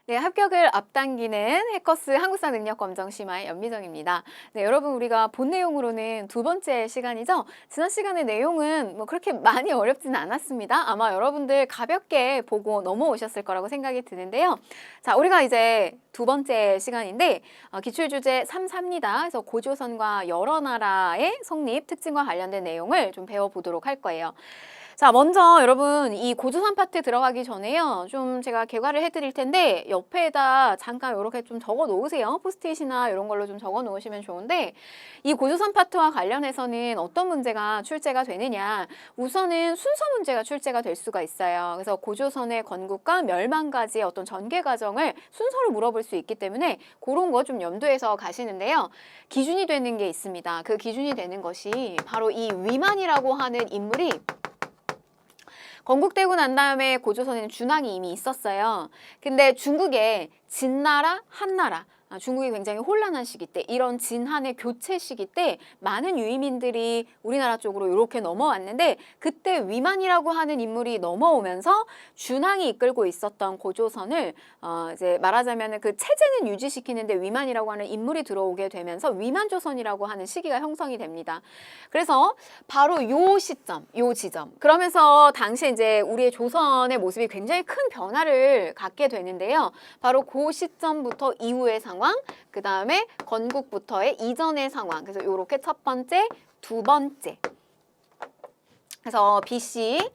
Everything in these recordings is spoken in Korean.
네, 합격을 앞당기는 해커스 한국사 능력 검정 심화의 연미정입니다. 네, 여러분 우리가 본 내용으로는 두 번째 시간이죠. 지난 시간의 내용은 뭐 그렇게 많이 어렵지는 않았습니다. 아마 여러분들 가볍게 보고 넘어오셨을 거라고 생각이 드는데요. 자, 우리가 이제 두 번째 시간인데 기출주제 3.4입니다. 그래서 고조선과 여러 나라의 성립 특징과 관련된 내용을 좀 배워보도록 할 거예요. 자, 먼저 여러분 이 고조선 파트 들어가기 전에요. 좀 제가 개괄을 해드릴 텐데 옆에다 잠깐 이렇게 좀 적어 놓으세요. 포스트잇이나 이런 걸로 좀 적어 놓으시면 좋은데 이 고조선 파트와 관련해서는 어떤 문제가 출제가 되느냐. 우선은 순서 문제가 출제가 될 수가 있어요. 그래서 고조선의 건국과 멸망까지의 어떤 전개 과정을 순서로 물어볼 수 있기 때문에 그런 거 좀 염두해서 가시는데요. 기준이 되는 게 있습니다. 그 기준이 되는 것이 바로 이 위만이라고 하는 인물이 건국되고 난 다음에 고조선에는 준왕이 이미 있었어요. 근데 중국에 진나라, 한나라, 중국이 굉장히 혼란한 시기 때, 이런 진한의 교체 시기 때 많은 유이민들이 우리나라 쪽으로 이렇게 넘어왔는데 그때 위만이라고 하는 인물이 넘어오면서 준왕이 이끌고 있었던 고조선을 이제 말하자면 그 체제는 유지시키는데 위만이라고 하는 인물이 들어오게 되면서 위만조선이라고 하는 시기가 형성이 됩니다. 그래서 바로 요 시점, 요 지점. 그러면서 당시에 이제 우리의 조선의 모습이 굉장히 큰 변화를 갖게 되는데요. 바로 그 시점부터 이후의 상황, 그 다음에 건국부터의 이전의 상황. 그래서 이렇게 첫 번째, 두 번째. 그래서 BC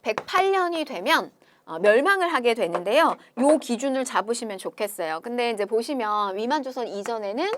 108년이 되면 멸망을 하게 되는데요. 요 기준을 잡으시면 좋겠어요. 근데 이제 보시면 위만조선 이전에는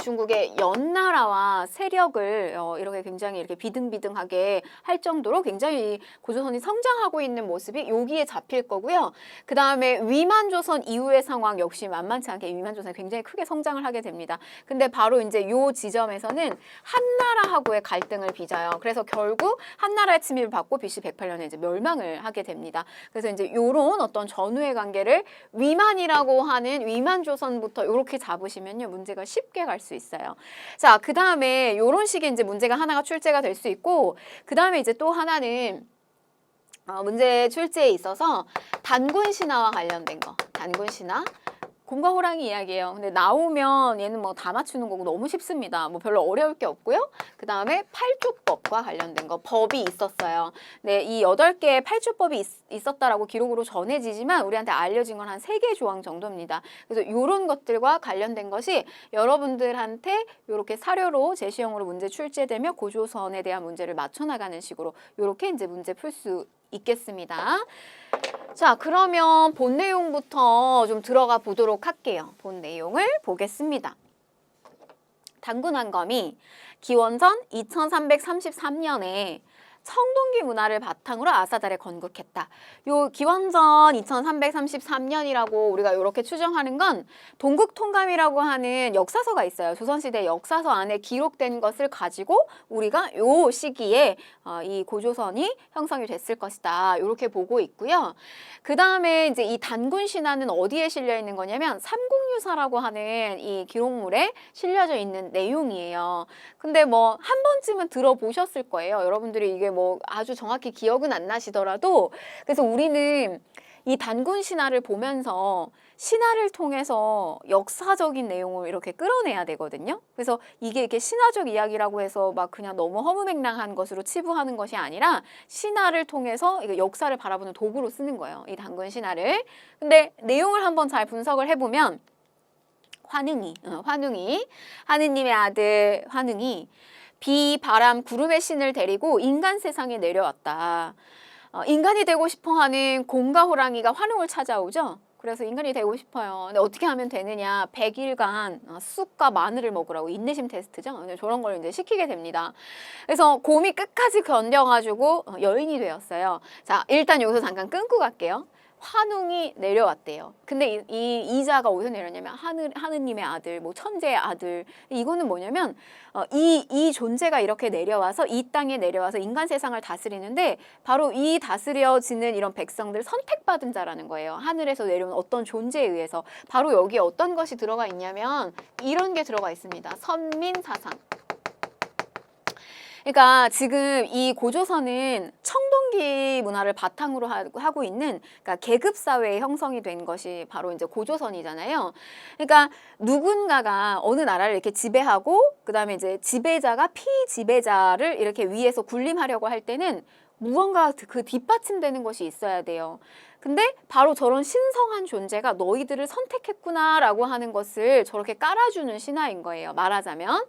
중국의 연나라와 세력을 이렇게 굉장히 이렇게 비등비등하게 할 정도로 굉장히 고조선이 성장하고 있는 모습이 여기에 잡힐 거고요. 그 다음에 위만조선 이후의 상황 역시 만만치 않게 위만조선이 굉장히 크게 성장을 하게 됩니다. 근데 바로 이제 요 지점에서는 한나라하고의 갈등을 빚어요. 그래서 결국 한나라의 침입을 받고 BC 108년에 이제 멸망을 하게 됩니다. 그래서 이제 요런 어떤 전후의 관계를 위만이라고 하는 위만조선부터 이렇게 잡으시면요. 문제가 쉽게 갈 수 있어요. 자, 그 다음에 요런 식의 이제 문제가 하나가 출제가 될 수 있고, 그 다음에 이제 또 하나는 문제 출제에 있어서 단군 신화와 관련된 거. 단군 신화. 곰과 호랑이 이야기예요. 근데 나오면 얘는 뭐 다 맞추는 거고 너무 쉽습니다. 뭐 별로 어려울 게 없고요. 그 다음에 팔주법과 관련된 거, 법이 있었어요. 네, 이 8개의 팔주법이 있었다라고 기록으로 전해지지만 우리한테 알려진 건 한 3개 조항 정도입니다. 그래서 이런 것들과 관련된 것이 여러분들한테 이렇게 사료로 제시형으로 문제 출제되며 고조선에 대한 문제를 맞춰나가는 식으로 이렇게 이제 문제 풀 수 있겠습니다. 자, 그러면 본 내용부터 좀 들어가 보도록 할게요. 본 내용을 보겠습니다. 단군 한검이 기원전 2333년에 청동기 문화를 바탕으로 아사달에 건국했다. 요 기원전 2333년이라고 우리가 이렇게 추정하는 건 동국통감이라고 하는 역사서가 있어요. 조선시대 역사서 안에 기록된 것을 가지고 우리가 요 시기에 이 고조선이 형성이 됐을 것이다. 이렇게 보고 있고요. 그 다음에 이제 이 단군 신화는 어디에 실려 있는 거냐면 삼국유사라고 하는 이 기록물에 실려져 있는 내용이에요. 근데 뭐 한 번쯤은 들어보셨을 거예요. 여러분들이 이게 뭐 아주 정확히 기억은 안 나시더라도. 그래서 우리는 이 단군 신화를 보면서 신화를 통해서 역사적인 내용을 이렇게 끌어내야 되거든요. 그래서 이게 이렇게 신화적 이야기라고 해서 막 그냥 너무 허무맹랑한 것으로 치부하는 것이 아니라 신화를 통해서 역사를 바라보는 도구로 쓰는 거예요. 이 단군 신화를. 근데 내용을 한번 잘 분석을 해보면 환웅이, 하느님의 아들 환웅이 비, 바람, 구름의 신을 데리고 인간 세상에 내려왔다. 인간이 되고 싶어하는 곰과 호랑이가 환웅을 찾아오죠. 그래서 인간이 되고 싶어요. 근데 어떻게 하면 되느냐? 100일간 쑥과 마늘을 먹으라고 인내심 테스트죠. 저런 걸 이제 시키게 됩니다. 그래서 곰이 끝까지 견뎌가지고 여인이 되었어요. 자, 일단 여기서 잠깐 끊고 갈게요. 환웅이 내려왔대요. 근데 이자가 어디서 내렸냐면 하느님의 아들, 뭐 천재의 아들. 이거는 뭐냐면 이 존재가 이렇게 내려와서 이 땅에 내려와서 인간 세상을 다스리는데 바로 이 다스려지는 이런 백성들 선택받은 자라는 거예요. 하늘에서 내려온 어떤 존재에 의해서. 바로 여기에 어떤 것이 들어가 있냐면 이런 게 들어가 있습니다. 선민사상. 그러니까 지금 이 고조선은 청동기 문화를 바탕으로 하고 있는 그러니까 계급 사회의 형성이 된 것이 바로 이제 고조선이잖아요. 그러니까 누군가가 어느 나라를 이렇게 지배하고 그다음에 이제 지배자가 피지배자를 이렇게 위에서 군림하려고 할 때는 무언가 그 뒷받침되는 것이 있어야 돼요. 근데 바로 저런 신성한 존재가 너희들을 선택했구나라고 하는 것을 저렇게 깔아주는 신화인 거예요. 말하자면.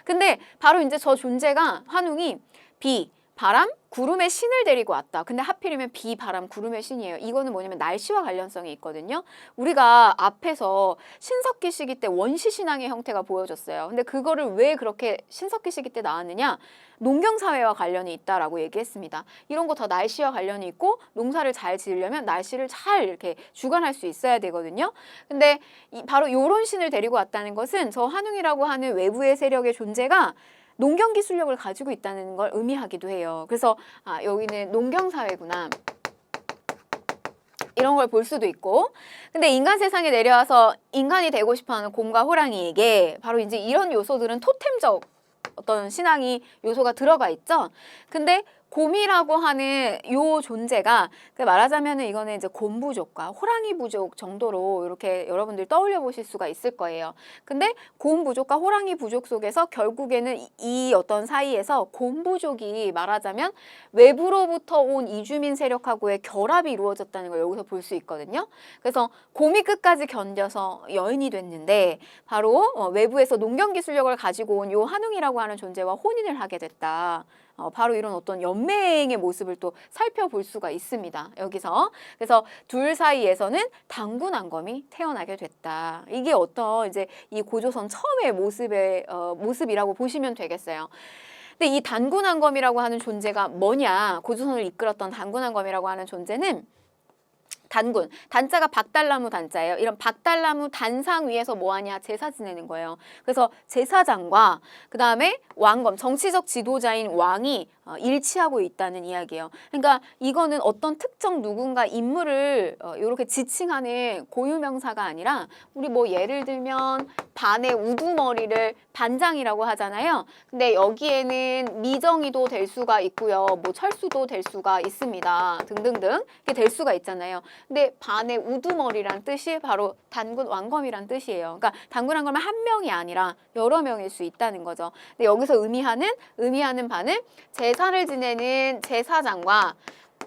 근데 바로 이제 저 존재가 환웅이 비, 바람, 구름의 신을 데리고 왔다. 근데 하필이면 비, 바람, 구름의 신이에요. 이거는 뭐냐면 날씨와 관련성이 있거든요. 우리가 앞에서 신석기 시기 때 원시 신앙의 형태가 보여졌어요. 근데 그거를 왜 그렇게 신석기 시기 때 나왔느냐? 농경사회와 관련이 있다라고 얘기했습니다. 이런 거 다 날씨와 관련이 있고 농사를 잘 지으려면 날씨를 잘 이렇게 주관할 수 있어야 되거든요. 근데 바로 이런 신을 데리고 왔다는 것은 저 환웅이라고 하는 외부의 세력의 존재가 농경 기술력을 가지고 있다는 걸 의미하기도 해요. 그래서 여기는 농경사회구나. 이런 걸 볼 수도 있고. 근데 인간 세상에 내려와서 인간이 되고 싶어하는 곰과 호랑이에게 바로 이제 이런 요소들은 토템적 어떤 신앙이 요소가 들어가 있죠. 근데 곰이라고 하는 요 존재가 말하자면은 이거는 이제 곰 부족과 호랑이 부족 정도로 이렇게 여러분들 떠올려 보실 수가 있을 거예요. 근데 곰 부족과 호랑이 부족 속에서 결국에는 이 어떤 사이에서 곰 부족이 말하자면 외부로부터 온 이주민 세력하고의 결합이 이루어졌다는 걸 여기서 볼 수 있거든요. 그래서 곰이 끝까지 견뎌서 여인이 됐는데 바로 외부에서 농경 기술력을 가지고 온 요 한웅이라고 하는 존재와 혼인을 하게 됐다. 바로 이런 어떤 연맹의 모습을 또 살펴볼 수가 있습니다. 여기서. 그래서 둘 사이에서는 단군한검이 태어나게 됐다. 이게 어떤 이제 이 고조선 처음의 모습이라고 보시면 되겠어요. 근데 이 단군한검이라고 하는 존재가 뭐냐? 고조선을 이끌었던 단군한검이라고 하는 존재는 단군, 단자가 박달나무 단자예요. 이런 박달나무 단상 위에서 뭐하냐? 제사 지내는 거예요. 그래서 제사장과 그 다음에 왕검, 정치적 지도자인 왕이 일치하고 있다는 이야기예요. 그러니까 이거는 어떤 특정 누군가 인물을 이렇게 지칭하는 고유명사가 아니라 우리 뭐 예를 들면 반의 우두머리를 반장이라고 하잖아요. 근데 여기에는 미정이도 될 수가 있고요. 뭐 철수도 될 수가 있습니다. 등등등 이게 될 수가 있잖아요. 근데 반의 우두머리란 뜻이 바로 단군 왕검이란 뜻이에요. 그러니까 단군 왕검은 한 명이 아니라 여러 명일 수 있다는 거죠. 근데 여기서 의미하는 바는 제사를 지내는 제사장과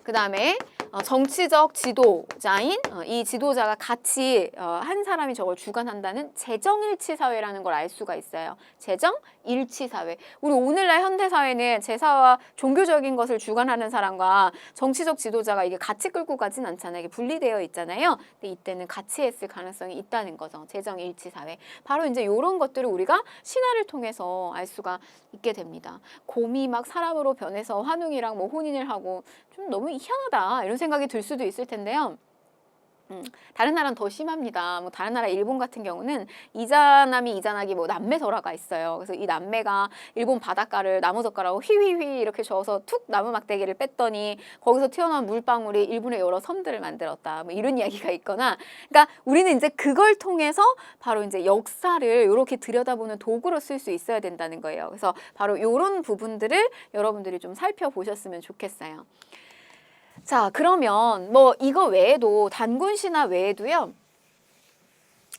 그 다음에 정치적 지도자인 이 지도자가 같이 한 사람이 저걸 주관한다는 재정일치사회라는 걸 알 수가 있어요. 재정일치사회. 우리 오늘날 현대사회는 제사와 종교적인 것을 주관하는 사람과 정치적 지도자가 이게 같이 끌고 가진 않잖아요. 이게 분리되어 있잖아요. 근데 이때는 같이 했을 가능성이 있다는 거죠. 재정일치사회. 바로 이제 이런 것들을 우리가 신화를 통해서 알 수가 있게 됩니다. 곰이 막 사람으로 변해서 환웅이랑 뭐 혼인을 하고 좀 너무 희한하다 이런 생각이 들 수도 있을 텐데요. 다른 나라는 더 심합니다. 뭐 다른 나라 일본 같은 경우는 이자남이 이자나기 뭐 남매설화가 있어요. 그래서 이 남매가 일본 바닷가를 나무젓가락으로 휘휘휘 이렇게 저어서 툭 나무 막대기를 뺐더니 거기서 튀어나온 물방울이 일본의 여러 섬들을 만들었다. 뭐 이런 이야기가 있거나, 그러니까 우리는 이제 그걸 통해서 바로 이제 역사를 이렇게 들여다보는 도구로 쓸 수 있어야 된다는 거예요. 그래서 바로 이런 부분들을 여러분들이 좀 살펴보셨으면 좋겠어요. 자, 그러면 뭐 이거 외에도 단군 신화 외에도요.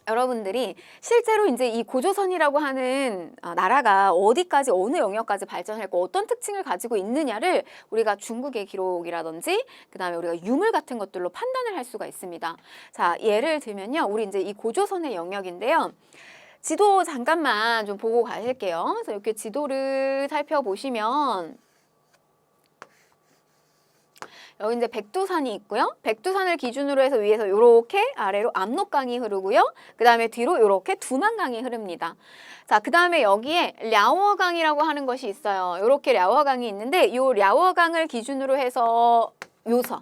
여러분들이 실제로 이제 이 고조선이라고 하는 나라가 어디까지 어느 영역까지 발전했고 어떤 특징을 가지고 있느냐를 우리가 중국의 기록이라든지 그다음에 우리가 유물 같은 것들로 판단을 할 수가 있습니다. 자, 예를 들면요. 우리 이제 이 고조선의 영역인데요. 지도 잠깐만 좀 보고 가실게요. 그래서 이렇게 지도를 살펴보시면 여기 이제 백두산이 있고요. 백두산을 기준으로 해서 위에서 이렇게 아래로 압록강이 흐르고요. 그 다음에 뒤로 이렇게 두만강이 흐릅니다. 자, 그 다음에 여기에 랴워강이라고 하는 것이 있어요. 이렇게 랴워강이 있는데 이 랴워강을 기준으로 해서 요서,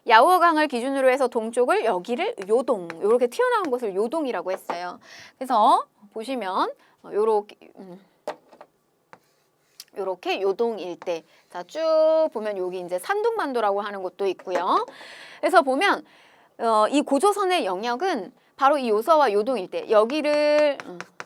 야워강을 기준으로 해서 동쪽을 여기를 요동, 이렇게 튀어나온 곳을 요동이라고 했어요. 그래서 보시면 요렇게 요동 일대. 자, 쭉 보면 여기 이제 산둥반도라고 하는 곳도 있고요. 그래서 보면 이 고조선의 영역은 바로 이 요서와 요동 일대. 여기를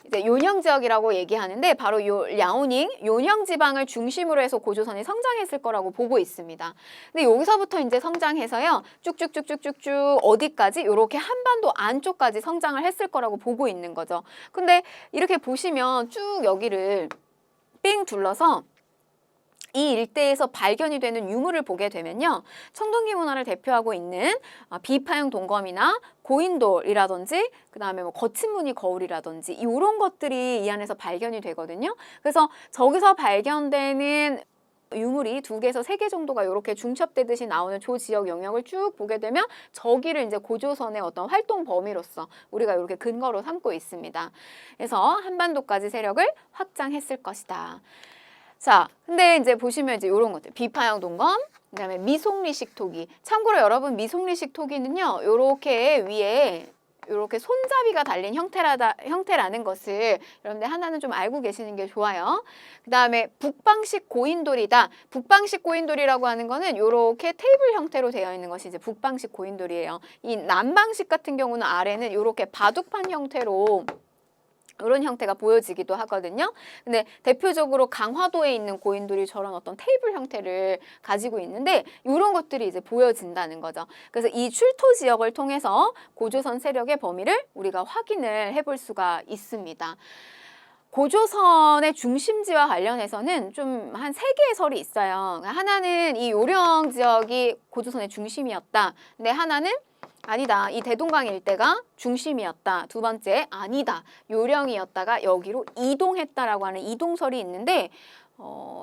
이제 이제 요령 지역이라고 얘기하는데 바로 요 랴오닝 요령 지방을 중심으로 해서 고조선이 성장했을 거라고 보고 있습니다. 근데 여기서부터 이제 성장해서요. 쭉쭉쭉쭉쭉쭉 어디까지? 요렇게 한반도 안쪽까지 성장을 했을 거라고 보고 있는 거죠. 근데 이렇게 보시면 쭉 여기를 삥 둘러서 이 일대에서 발견이 되는 유물을 보게 되면요. 청동기 문화를 대표하고 있는 비파형 동검이나 고인돌이라든지 그다음에 뭐 거친 무늬 거울이라든지 이런 것들이 이 안에서 발견이 되거든요. 그래서 저기서 발견되는 유물이 2개에서 3개 정도가 이렇게 중첩되듯이 나오는 조 지역 영역을 쭉 보게 되면 저기를 이제 고조선의 어떤 활동 범위로서 우리가 이렇게 근거로 삼고 있습니다. 그래서 한반도까지 세력을 확장했을 것이다. 자, 근데 이제 보시면 이제 이런 것들 비파형 동검, 그다음에 미송리식 토기. 참고로 여러분 미송리식 토기는요, 요렇게 위에 요렇게 손잡이가 달린 형태라는 것을 여러분들 하나는 좀 알고 계시는 게 좋아요. 그다음에 북방식 고인돌이다. 북방식 고인돌이라고 하는 거는 요렇게 테이블 형태로 되어 있는 것이 이제 북방식 고인돌이에요. 이 남방식 같은 경우는 아래는 요렇게 바둑판 형태로 이런 형태가 보여지기도 하거든요. 근데 대표적으로 강화도에 있는 고인돌이 저런 어떤 테이블 형태를 가지고 있는데 이런 것들이 이제 보여진다는 거죠. 그래서 이 출토 지역을 통해서 고조선 세력의 범위를 우리가 확인을 해볼 수가 있습니다. 고조선의 중심지와 관련해서는 좀 한 3개의 설이 있어요. 하나는 이 요령 지역이 고조선의 중심이었다. 근데 하나는 아니다. 이 대동강 일대가 중심이었다. 2번째, 아니다. 요령이었다가 여기로 이동했다라고 하는 이동설이 있는데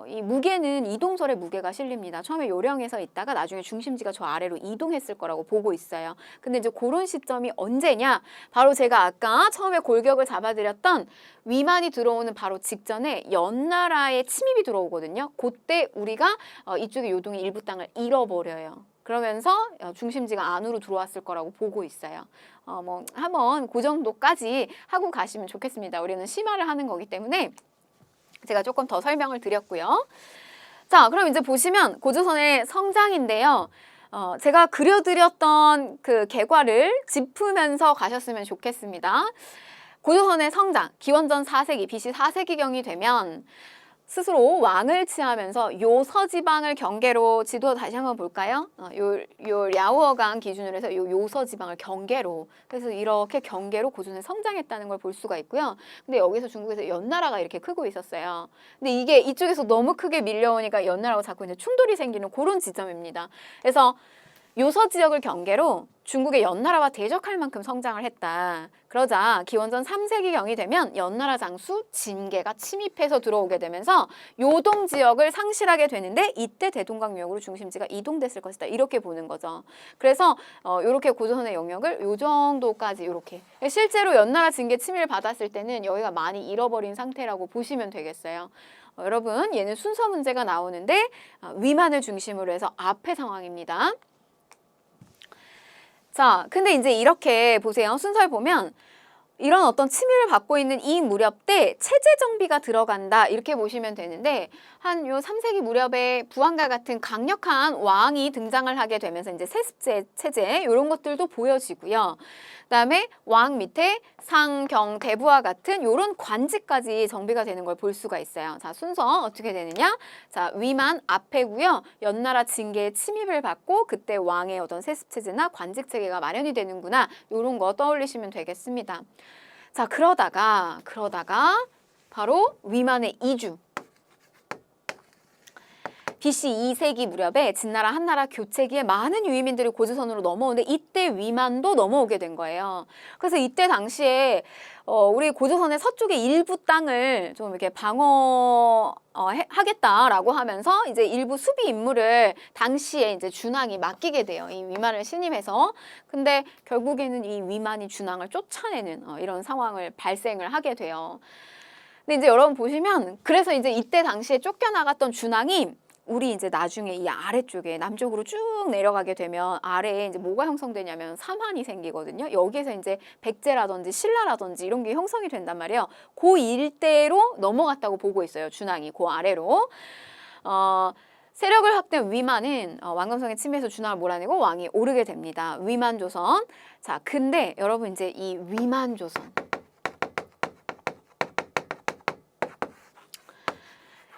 이 무게는 이동설의 무게가 실립니다. 처음에 요령에서 있다가 나중에 중심지가 저 아래로 이동했을 거라고 보고 있어요. 근데 이제 그런 시점이 언제냐? 바로 제가 아까 처음에 골격을 잡아드렸던 위만이 들어오는 바로 직전에 연나라의 침입이 들어오거든요. 그때 우리가 이쪽의 요동의 일부 땅을 잃어버려요. 그러면서 중심지가 안으로 들어왔을 거라고 보고 있어요. 뭐 한번 그 정도까지 하고 가시면 좋겠습니다. 우리는 심화를 하는 거기 때문에 제가 조금 더 설명을 드렸고요. 자, 그럼 이제 보시면 고조선의 성장인데요. 제가 그려드렸던 그 개괄을 짚으면서 가셨으면 좋겠습니다. 고조선의 성장, 기원전 4세기, BC 4세기경이 되면 스스로 왕을 취하면서 요서지방을 경계로 지도 다시 한번 볼까요? 요 랴오어강 기준으로 해서 요 요서지방을 경계로 그래서 이렇게 경계로 고조선이 성장했다는 걸 볼 수가 있고요. 근데 여기서 중국에서 연나라가 이렇게 크고 있었어요. 근데 이게 이쪽에서 너무 크게 밀려오니까 연나라하고 자꾸 이제 충돌이 생기는 그런 지점입니다. 그래서 요서 지역을 경계로 중국의 연나라와 대적할 만큼 성장을 했다. 그러자 기원전 3세기경이 되면 연나라 장수 진계가 침입해서 들어오게 되면서 요동 지역을 상실하게 되는데 이때 대동강유역으로 중심지가 이동됐을 것이다. 이렇게 보는 거죠. 그래서 이렇게 고조선의 영역을 요 정도까지 이렇게 실제로 연나라 진계 침입을 받았을 때는 여기가 많이 잃어버린 상태라고 보시면 되겠어요. 여러분 얘는 순서 문제가 나오는데 위만을 중심으로 해서 앞의 상황입니다. 자, 근데 이제 이렇게 보세요. 순서를 보면 이런 어떤 침입을 받고 있는 이 무렵 때 체제 정비가 들어간다 이렇게 보시면 되는데 한 요 3세기 무렵에 부한과 같은 강력한 왕이 등장을 하게 되면서 이제 세습제 체제 이런 것들도 보여지고요. 그다음에 왕 밑에 상, 경, 대부와 같은 이런 관직까지 정비가 되는 걸 볼 수가 있어요. 자, 순서 어떻게 되느냐? 자, 위만 앞에고요. 연나라 징계의 침입을 받고 그때 왕의 어떤 세습 체제나 관직 체계가 마련이 되는구나. 이런 거 떠올리시면 되겠습니다. 자, 그러다가 바로 위만의 이주. BC 2세기 무렵에 진나라 한나라 교체기에 많은 유이민들이 고조선으로 넘어오는데 이때 위만도 넘어오게 된 거예요. 그래서 이때 당시에 우리 고조선의 서쪽의 일부 땅을 좀 이렇게 방어하겠다라고 하면서 이제 일부 수비 임무를 당시에 이제 준왕이 맡기게 돼요. 이 위만을 신임해서. 근데 결국에는 이 위만이 준왕을 쫓아내는 이런 상황을 발생을 하게 돼요. 근데 이제 여러분 보시면 그래서 이제 이때 당시에 쫓겨나갔던 준왕이 우리 이제 나중에 이 아래쪽에 남쪽으로 쭉 내려가게 되면 아래에 이제 뭐가 형성되냐면 삼환이 생기거든요. 여기에서 이제 백제라든지 신라라든지 이런 게 형성이 된단 말이에요. 그 일대로 넘어갔다고 보고 있어요. 준왕이 그 아래로. 세력을 확대한 위만은 왕금성의 침해에서 준왕을 몰아내고 왕이 오르게 됩니다. 위만조선. 자, 근데 여러분 이제 이 위만조선.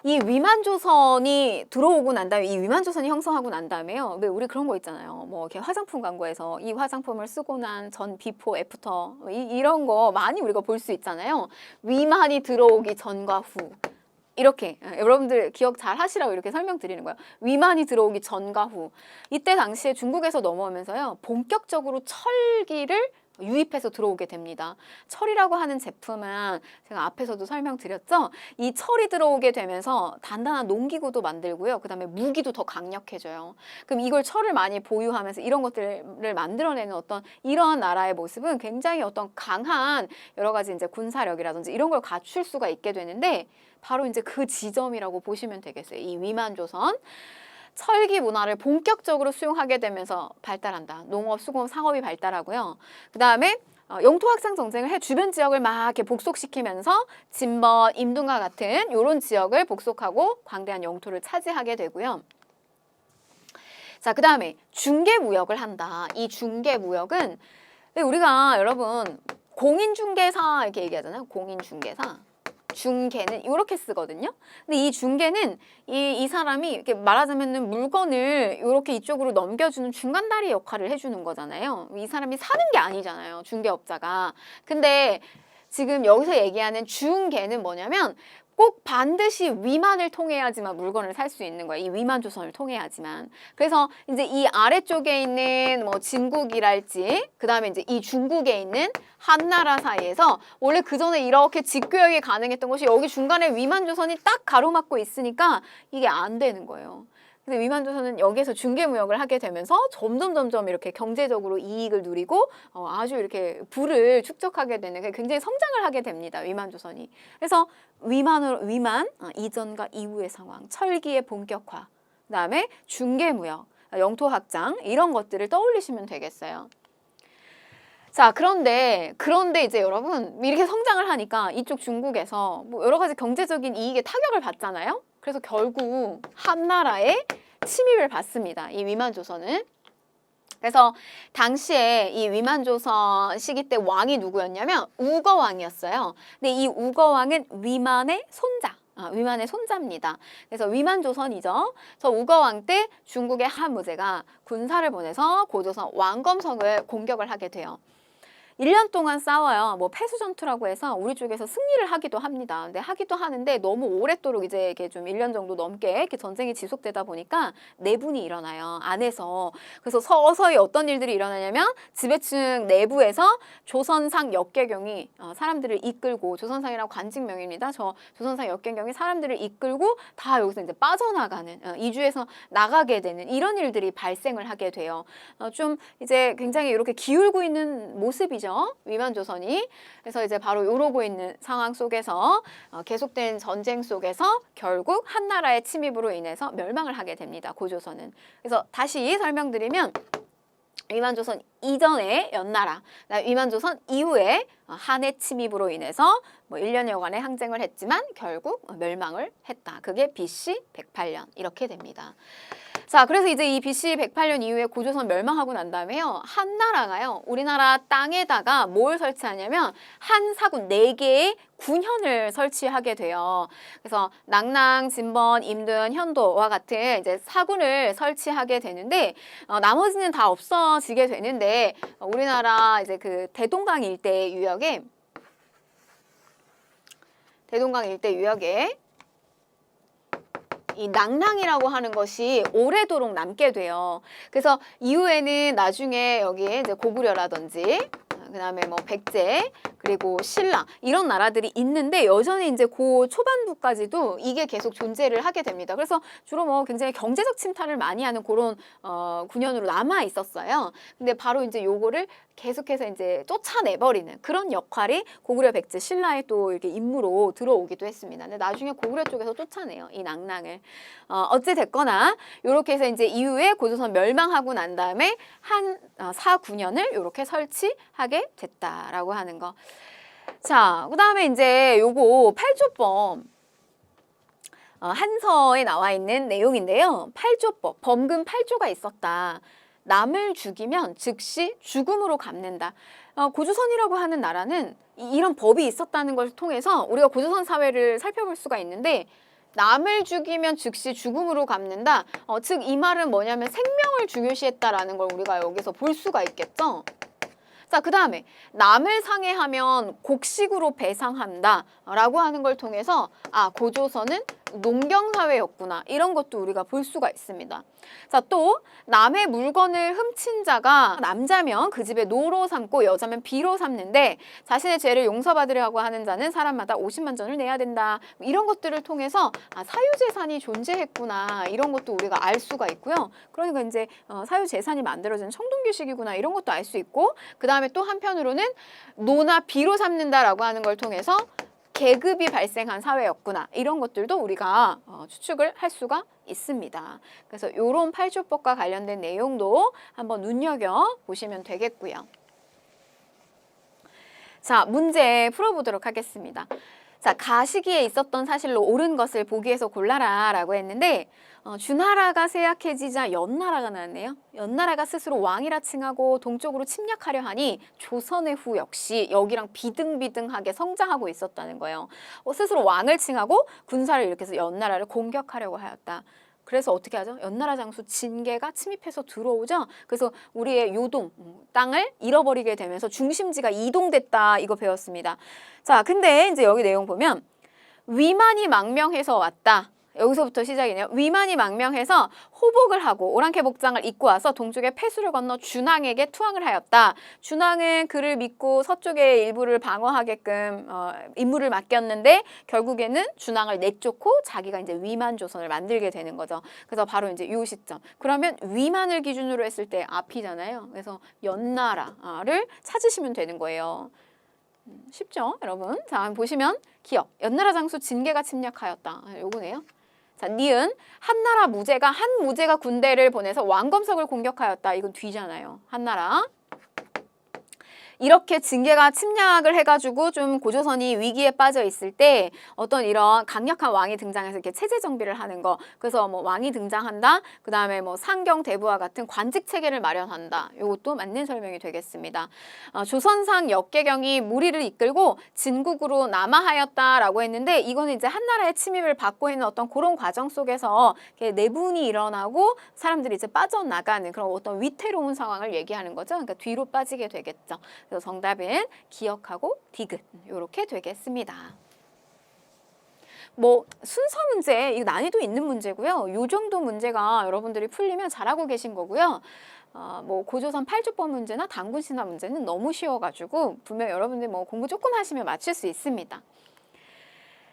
이 위만조선이 들어오고 난 다음에 이 위만조선이 형성하고 난 다음에요. 왜 우리 그런 거 있잖아요. 뭐 이렇게 화장품 광고에서 이 화장품을 쓰고 난 전 비포 애프터 이런 거 많이 우리가 볼 수 있잖아요. 위만이 들어오기 전과 후. 이렇게 여러분들 기억 잘 하시라고 이렇게 설명드리는 거예요. 위만이 들어오기 전과 후. 이때 당시에 중국에서 넘어오면서요. 본격적으로 철기를 유입해서 들어오게 됩니다. 철이라고 하는 제품은 제가 앞에서도 설명드렸죠. 이 철이 들어오게 되면서 단단한 농기구도 만들고요. 그 다음에 무기도 더 강력해져요. 그럼 이걸 철을 많이 보유하면서 이런 것들을 만들어내는 어떤 이러한 나라의 모습은 굉장히 어떤 강한 여러 가지 이제 군사력이라든지 이런 걸 갖출 수가 있게 되는데 바로 이제 그 지점이라고 보시면 되겠어요. 이 위만조선. 철기 문화를 본격적으로 수용하게 되면서 발달한다. 농업, 수공업, 상업이 발달하고요. 그 다음에 영토 확장 정책을 해 주변 지역을 막 이렇게 복속시키면서 진번, 임둔과 같은 이런 지역을 복속하고 광대한 영토를 차지하게 되고요. 자, 그 다음에 중개무역을 한다. 이 중개무역은 우리가 여러분 공인중개사 이렇게 얘기하잖아요. 공인중개사. 중개는 이렇게 쓰거든요. 근데 이 중개는 이 사람이 이렇게 말하자면은 물건을 이렇게 이쪽으로 넘겨주는 중간다리 역할을 해주는 거잖아요. 이 사람이 사는 게 아니잖아요. 중개업자가. 근데 지금 여기서 얘기하는 중개는 뭐냐면 꼭 반드시 위만을 통해야지만 물건을 살 수 있는 거예요. 이 위만조선을 통해야지만. 그래서 이제 이 아래쪽에 있는 뭐 진국이랄지 그다음에 이제 이 중국에 있는 한나라 사이에서 원래 그 전에 이렇게 직교역이 가능했던 것이 여기 중간에 위만조선이 딱 가로막고 있으니까 이게 안 되는 거예요. 근데 위만조선은 여기에서 중개무역을 하게 되면서 점점 이렇게 경제적으로 이익을 누리고 아주 이렇게 부를 축적하게 되는 굉장히 성장을 하게 됩니다. 위만조선이. 그래서 위만 이전과 이후의 상황, 철기의 본격화, 그다음에 중개무역, 영토 확장 이런 것들을 떠올리시면 되겠어요. 자, 그런데 이제 여러분 이렇게 성장을 하니까 이쪽 중국에서 뭐 여러 가지 경제적인 이익에 타격을 받잖아요. 그래서 결국 한나라의 침입을 받습니다. 이 위만조선은. 그래서 당시에 이 위만조선 시기 때 왕이 누구였냐면 우거왕이었어요. 근데 이 우거왕은 위만의 손자. 위만의 손자입니다. 그래서 위만조선이죠. 저 우거왕 때 중국의 한무제가 군사를 보내서 고조선 왕검성을 공격을 하게 돼요. 1년 동안 싸워요. 뭐 패수전투라고 해서 우리 쪽에서 승리를 하기도 합니다. 근데 하기도 하는데 너무 오랫도록 이제 이렇게 좀 1년 정도 넘게 이렇게 전쟁이 지속되다 보니까 내분이 일어나요. 안에서. 그래서 서서히 어떤 일들이 일어나냐면 지배층 내부에서 조선상 역계경이 사람들을 이끌고 조선상이라고 관직명입니다. 저 조선상 역계경이 사람들을 이끌고 다 여기서 이제 빠져나가는 이주해서 나가게 되는 이런 일들이 발생을 하게 돼요. 좀 이제 굉장히 이렇게 기울고 있는 모습이죠. 위만조선이. 그래서 이제 바로 이러고 있는 상황 속에서 계속된 전쟁 속에서 결국 한나라의 침입으로 인해서 멸망을 하게 됩니다. 고조선은. 그래서 다시 설명드리면 위만조선 이전의 연나라, 위만조선 이후에 한의 침입으로 인해서 뭐 1년여간의 항쟁을 했지만 결국 멸망을 했다. 그게 BC 108년 이렇게 됩니다. 자, 그래서 이제 이 BC 108년 이후에 고조선 멸망하고 난 다음에요. 한나라가요. 우리나라 땅에다가 뭘 설치하냐면 한 사군 4개의 군현을 설치하게 돼요. 그래서 낙랑, 진번, 임든, 현도와 같은 이제 사군을 설치하게 되는데 나머지는 다 없어지게 되는데 우리나라 이제 그 대동강 일대 유역에 이 낙랑이라고 하는 것이 오래도록 남게 돼요. 그래서 이후에는 나중에 여기에 이제 고구려라든지 그다음에 뭐 백제 그리고 신라 이런 나라들이 있는데 여전히 이제 그 초반부까지도 이게 계속 존재를 하게 됩니다. 그래서 주로 뭐 굉장히 경제적 침탈을 많이 하는 그런 군현으로 남아 있었어요. 근데 바로 이제 요거를 계속해서 이제 쫓아내버리는 그런 역할이 고구려, 백제, 신라의 또 이렇게 임무로 들어오기도 했습니다. 근데 나중에 고구려 쪽에서 쫓아내요, 이 낙랑을. 어찌 됐거나 이렇게 해서 이제 이후에 고조선 멸망하고 난 다음에 한 사군현을 이렇게 설치하게 됐다라고 하는 거. 자, 그다음에 이제 요거 팔조법. 한서에 나와 있는 내용인데요. 팔조법, 범금 8조가 있었다. 남을 죽이면 즉시 죽음으로 갚는다. 고조선이라고 하는 나라는 이런 법이 있었다는 것을 통해서 우리가 고조선 사회를 살펴볼 수가 있는데 남을 죽이면 즉시 죽음으로 갚는다. 즉 이 말은 뭐냐면 생명을 중요시했다라는 걸 우리가 여기서 볼 수가 있겠죠. 자, 그 다음에 남을 상해하면 곡식으로 배상한다 라고 하는 걸 통해서 고조선은 농경사회였구나, 이런 것도 우리가 볼 수가 있습니다. 자, 또 남의 물건을 훔친 자가 남자면 그 집에 노로 삼고 여자면 비로 삼는데 자신의 죄를 용서받으려고 하는 자는 사람마다 50만 전을 내야 된다. 이런 것들을 통해서 사유재산이 존재했구나, 이런 것도 우리가 알 수가 있고요. 그러니까 이제 사유재산이 만들어진 청동기식이구나, 이런 것도 알 수 있고, 그 다음에 또 한편으로는 노나 비로 삼는다라고 하는 걸 통해서 계급이 발생한 사회였구나, 이런 것들도 우리가 추측을 할 수가 있습니다. 그래서 이런 팔조법과 관련된 내용도 한번 눈여겨보시면 되겠고요. 자, 문제 풀어보도록 하겠습니다. 자, 가시기에 있었던 사실로 옳은 것을 보기에서 골라라 라고 했는데 주나라가 쇠약해지자 연나라가 나왔네요. 연나라가 스스로 왕이라 칭하고 동쪽으로 침략하려 하니 조선의 후 역시 여기랑 비등비등하게 성장하고 있었다는 거예요. 스스로 왕을 칭하고 군사를 일으켜서 연나라를 공격하려고 하였다. 그래서 어떻게 하죠? 연나라 장수 진계가 침입해서 들어오죠. 그래서 우리의 요동, 땅을 잃어버리게 되면서 중심지가 이동됐다, 이거 배웠습니다. 자, 근데 이제 여기 내용 보면 위만이 망명해서 왔다. 여기서부터 시작이네요. 위만이 망명해서 호복을 하고 오랑캐 복장을 입고 와서 동쪽의 폐수를 건너 준왕에게 투항을 하였다. 준왕은 그를 믿고 서쪽의 일부를 방어하게끔 임무를 맡겼는데 결국에는 준왕을 내쫓고 자기가 이제 위만 조선을 만들게 되는 거죠. 그래서 바로 이제 이 시점. 그러면 위만을 기준으로 했을 때 앞이잖아요. 그래서 연나라를 찾으시면 되는 거예요. 쉽죠, 여러분? 자, 보시면 기억. 연나라 장수 진계가 침략하였다. 요거네요. 자, 니은 한나라 무제가 한 무제가 군대를 보내서 왕검석을 공격하였다. 이건 뒤잖아요. 한나라. 이렇게 진계가 침략을 해가지고 좀 고조선이 위기에 빠져 있을 때 어떤 이런 강력한 왕이 등장해서 이렇게 체제 정비를 하는 거. 그래서 뭐 왕이 등장한다. 그 다음에 뭐 상경 대부와 같은 관직 체계를 마련한다. 이것도 맞는 설명이 되겠습니다. 조선상 역계경이 무리를 이끌고 진국으로 남하하였다라고 했는데 이거는 이제 한나라의 침입을 받고 있는 어떤 그런 과정 속에서 내분이 일어나고 사람들이 이제 빠져나가는 그런 어떤 위태로운 상황을 얘기하는 거죠. 그러니까 뒤로 빠지게 되겠죠. 그래서 정답은 기억하고 디귿 이렇게 되겠습니다. 뭐 순서 문제, 이거 난이도 있는 문제고요. 요 정도 문제가 여러분들이 풀리면 잘하고 계신 거고요. 뭐 고조선 팔조법 문제나 단군신화 문제는 너무 쉬워가지고 분명 여러분들 뭐 공부 조금 하시면 맞출 수 있습니다.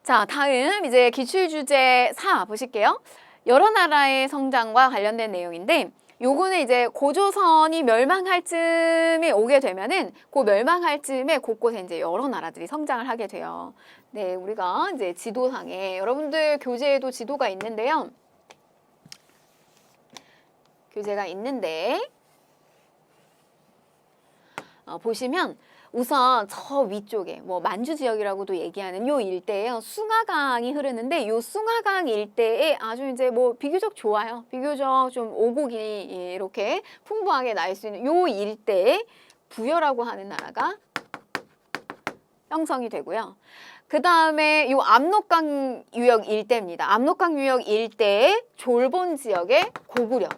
자, 다음 이제 기출주제 4 보실게요. 여러 나라의 성장과 관련된 내용인데 요거는 이제 고조선이 멸망할 쯤에 오게 되면은 그 멸망할 쯤에 곳곳에 이제 여러 나라들이 성장을 하게 돼요. 네, 우리가 이제 지도상에 여러분들 교재에도 지도가 있는데요. 교재가 있는데 보시면 우선 저 위쪽에 뭐 만주 지역이라고도 얘기하는 요 일대에요. 숭하강이 흐르는데 요 숭하강 일대에 아주 이제 뭐 비교적 좋아요. 비교적 좀 오곡이 이렇게 풍부하게 날 수 있는 요 일대에 부여라고 하는 나라가 형성이 되고요. 그 다음에 요 압록강 유역 일대입니다. 압록강 유역 일대의 졸본 지역의 고구려.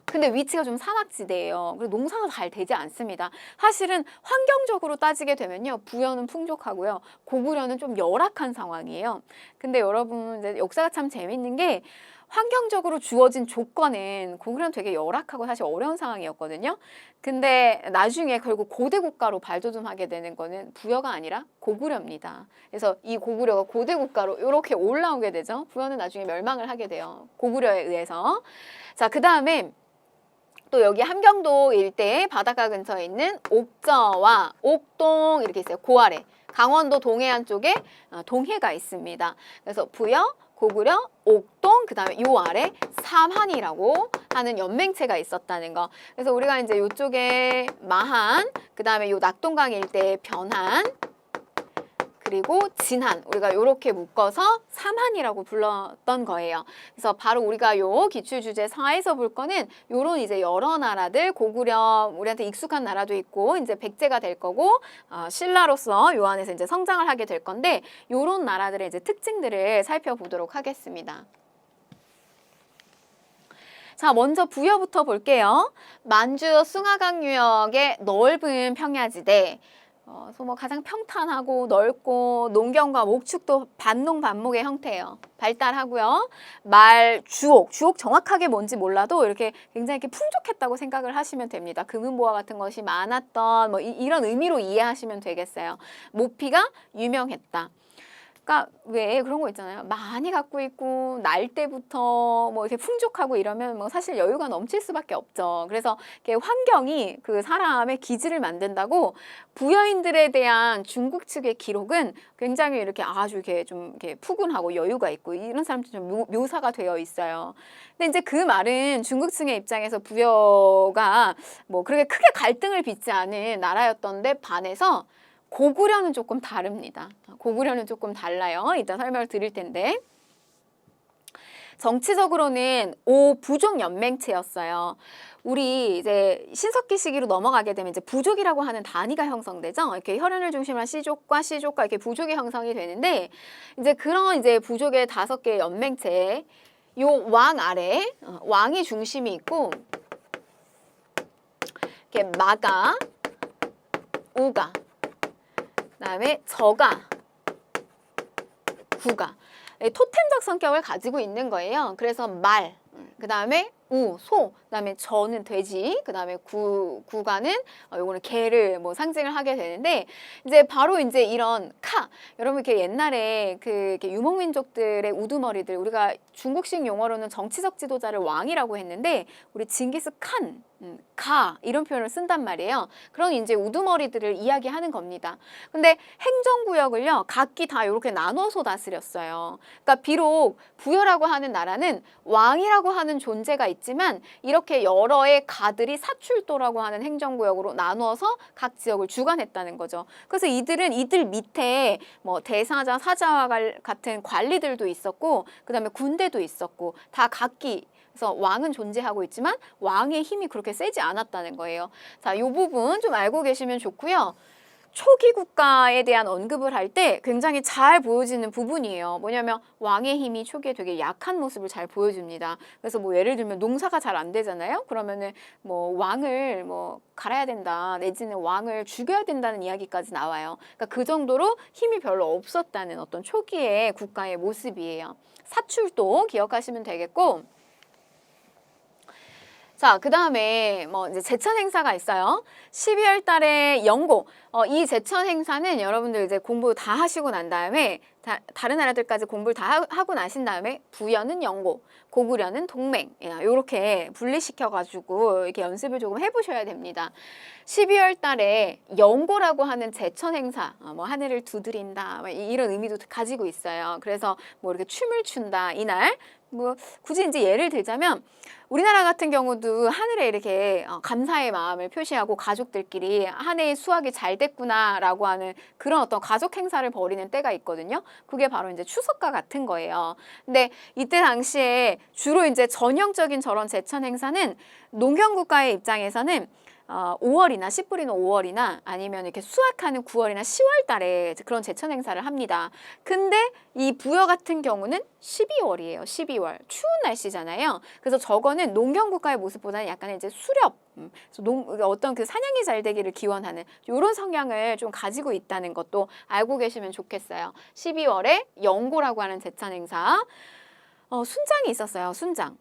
근데 위치가 좀 산악지대예요. 그래서 농사가 잘 되지 않습니다. 사실은 환경적으로 따지게 되면요. 부여는 풍족하고요. 고구려는 좀 열악한 상황이에요. 근데 여러분 이제 역사가 참 재밌는 게 환경적으로 주어진 조건은 고구려는 되게 열악하고 사실 어려운 상황이었거든요. 근데 나중에 결국 고대 국가로 발돋움하게 되는 거는 부여가 아니라 고구려입니다. 그래서 이 고구려가 고대 국가로 이렇게 올라오게 되죠. 부여는 나중에 멸망을 하게 돼요. 고구려에 의해서. 자, 그 다음에 또 여기 함경도 일대에 바닷가 근처에 있는 옥저와 옥동 이렇게 있어요. 그 아래 강원도 동해안 쪽에 동해가 있습니다. 그래서 부여, 고구려, 옥동, 그 다음에 요 아래 삼한이라고 하는 연맹체가 있었다는 거. 그래서 우리가 이제 요쪽에 마한, 그 다음에 요 낙동강 일대의 변한, 그리고 진한, 우리가 이렇게 묶어서 삼한이라고 불렀던 거예요. 그래서 바로 우리가 요 기출주제 4에서 볼 거는 요런 이제 여러 나라들, 고구려 우리한테 익숙한 나라도 있고 이제 백제가 될 거고 신라로서 요 안에서 이제 성장을 하게 될 건데 요런 나라들의 이제 특징들을 살펴보도록 하겠습니다. 자, 먼저 부여부터 볼게요. 만주 숭화강유역의 넓은 평야지대, 그래서 뭐 가장 평탄하고 넓고 농경과 목축도 반농반목의 형태예요. 발달하고요. 주옥 정확하게 뭔지 몰라도 이렇게 굉장히 이렇게 풍족했다고 생각을 하시면 됩니다. 금은보화 같은 것이 많았던 뭐 이런 의미로 이해하시면 되겠어요. 모피가 유명했다. 그러니까 왜 그런 거 있잖아요. 많이 갖고 있고 날 때부터 뭐 이렇게 풍족하고 이러면 뭐 사실 여유가 넘칠 수밖에 없죠. 그래서 이렇게 환경이 그 사람의 기질을 만든다고 부여인들에 대한 중국 측의 기록은 굉장히 이렇게 아주 이렇게 좀 이렇게 푸근하고 여유가 있고 이런 사람들이 좀 묘사가 되어 있어요. 근데 이제 그 말은 중국 측의 입장에서 부여가 뭐 그렇게 크게 갈등을 빚지 않은 나라였던데 반해서 고구려는 조금 다릅니다. 고구려는 조금 달라요. 이따 설명을 드릴 텐데. 정치적으로는 오부족 연맹체였어요. 우리 이제 신석기 시기로 넘어가게 되면 이제 부족이라고 하는 단위가 형성되죠. 이렇게 혈연을 중심으로 한 씨족과 이렇게 부족이 형성이 되는데 이제 그런 이제 부족의 5개의 연맹체, 요 왕 아래 왕이 중심이 있고 이렇게 마가, 우가, 그다음에 저가, 구가 토템적 성격을 가지고 있는 거예요. 그래서 말, 그다음에 소, 그다음에 저는 돼지, 그다음에 구가는 요거는 개를 뭐 상징을 하게 되는데 이제 바로 이제 이런 여러분 이렇게 옛날에 이렇게 유목민족들의 우두머리들 우리가 중국식 용어로는 정치적 지도자를 왕이라고 했는데 우리 징기스 가 이런 표현을 쓴단 말이에요. 그런 이제 우두머리들을 이야기하는 겁니다. 근데 행정구역을요 각기 다 이렇게 나눠서 다스렸어요. 그러니까 비록 부여라고 하는 나라는 왕이라고 하는 존재가 있지만 이렇게 여러의 가들이 사출도라고 하는 행정구역으로 나누어서 각 지역을 주관했다는 거죠. 그래서 이들은 이들 밑에 뭐 대사자, 사자와 같은 관리들도 있었고 그다음에 군대도 있었고 다 각기 그래서 왕은 존재하고 있지만 왕의 힘이 그렇게 세지 않았다는 거예요. 자, 이 부분 좀 알고 계시면 좋고요. 초기 국가에 대한 언급을 할 때 굉장히 잘 보여지는 부분이에요. 뭐냐면 왕의 힘이 초기에 되게 약한 모습을 잘 보여줍니다. 그래서 뭐 예를 들면 농사가 잘 안 되잖아요. 그러면은 뭐 왕을 뭐 갈아야 된다 내지는 왕을 죽여야 된다는 이야기까지 나와요. 그러니까 그 정도로 힘이 별로 없었다는 어떤 초기의 국가의 모습이에요. 사출도 기억하시면 되겠고. 자, 그 다음에 뭐 이제 제천 행사가 있어요. 12월 달에 영고. 이 제천 행사는 여러분들 이제 공부 다 하시고 난 다음에 다른 나라들까지 공부를 다 하고 나신 다음에 부여는 영고, 고구려는 동맹 이렇게 분리시켜가지고 이렇게 연습을 조금 해보셔야 됩니다. 12월 달에 영고라고 하는 제천 행사, 뭐 하늘을 두드린다 이런 의미도 가지고 있어요. 그래서 뭐 이렇게 춤을 춘다 이날. 뭐 굳이 이제 예를 들자면 우리나라 같은 경우도 하늘에 이렇게 감사의 마음을 표시하고 가족들끼리 한 해의 수확이 잘 됐구나라고 하는 그런 어떤 가족 행사를 벌이는 때가 있거든요. 그게 바로 이제 추석과 같은 거예요. 근데 이때 당시에 주로 이제 전형적인 저런 제천 행사는 농경국가의 입장에서는 5월이나 씨 뿌리는 5월이나 아니면 이렇게 수확하는 9월이나 10월 달에 그런 제천 행사를 합니다. 근데 이 부여 같은 경우는 12월이에요. 12월. 추운 날씨잖아요. 그래서 저거는 농경국가의 모습보다는 약간 이제 수렵, 어떤 그 사냥이 잘 되기를 기원하는 이런 성향을 좀 가지고 있다는 것도 알고 계시면 좋겠어요. 12월에 영고라고 하는 제천 행사. 순장이 있었어요. 순장.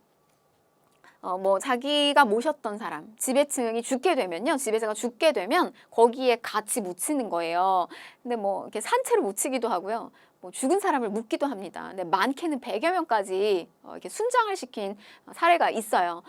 뭐 자기가 모셨던 사람, 지배층이 죽게 되면요. 지배자가 죽게 되면 거기에 같이 묻히는 거예요. 근데 뭐 이렇게 산채로 묻히기도 하고요. 뭐 죽은 사람을 묻기도 합니다. 근데 많게는 100여 명까지 이렇게 순장을 시킨 사례가 있어요.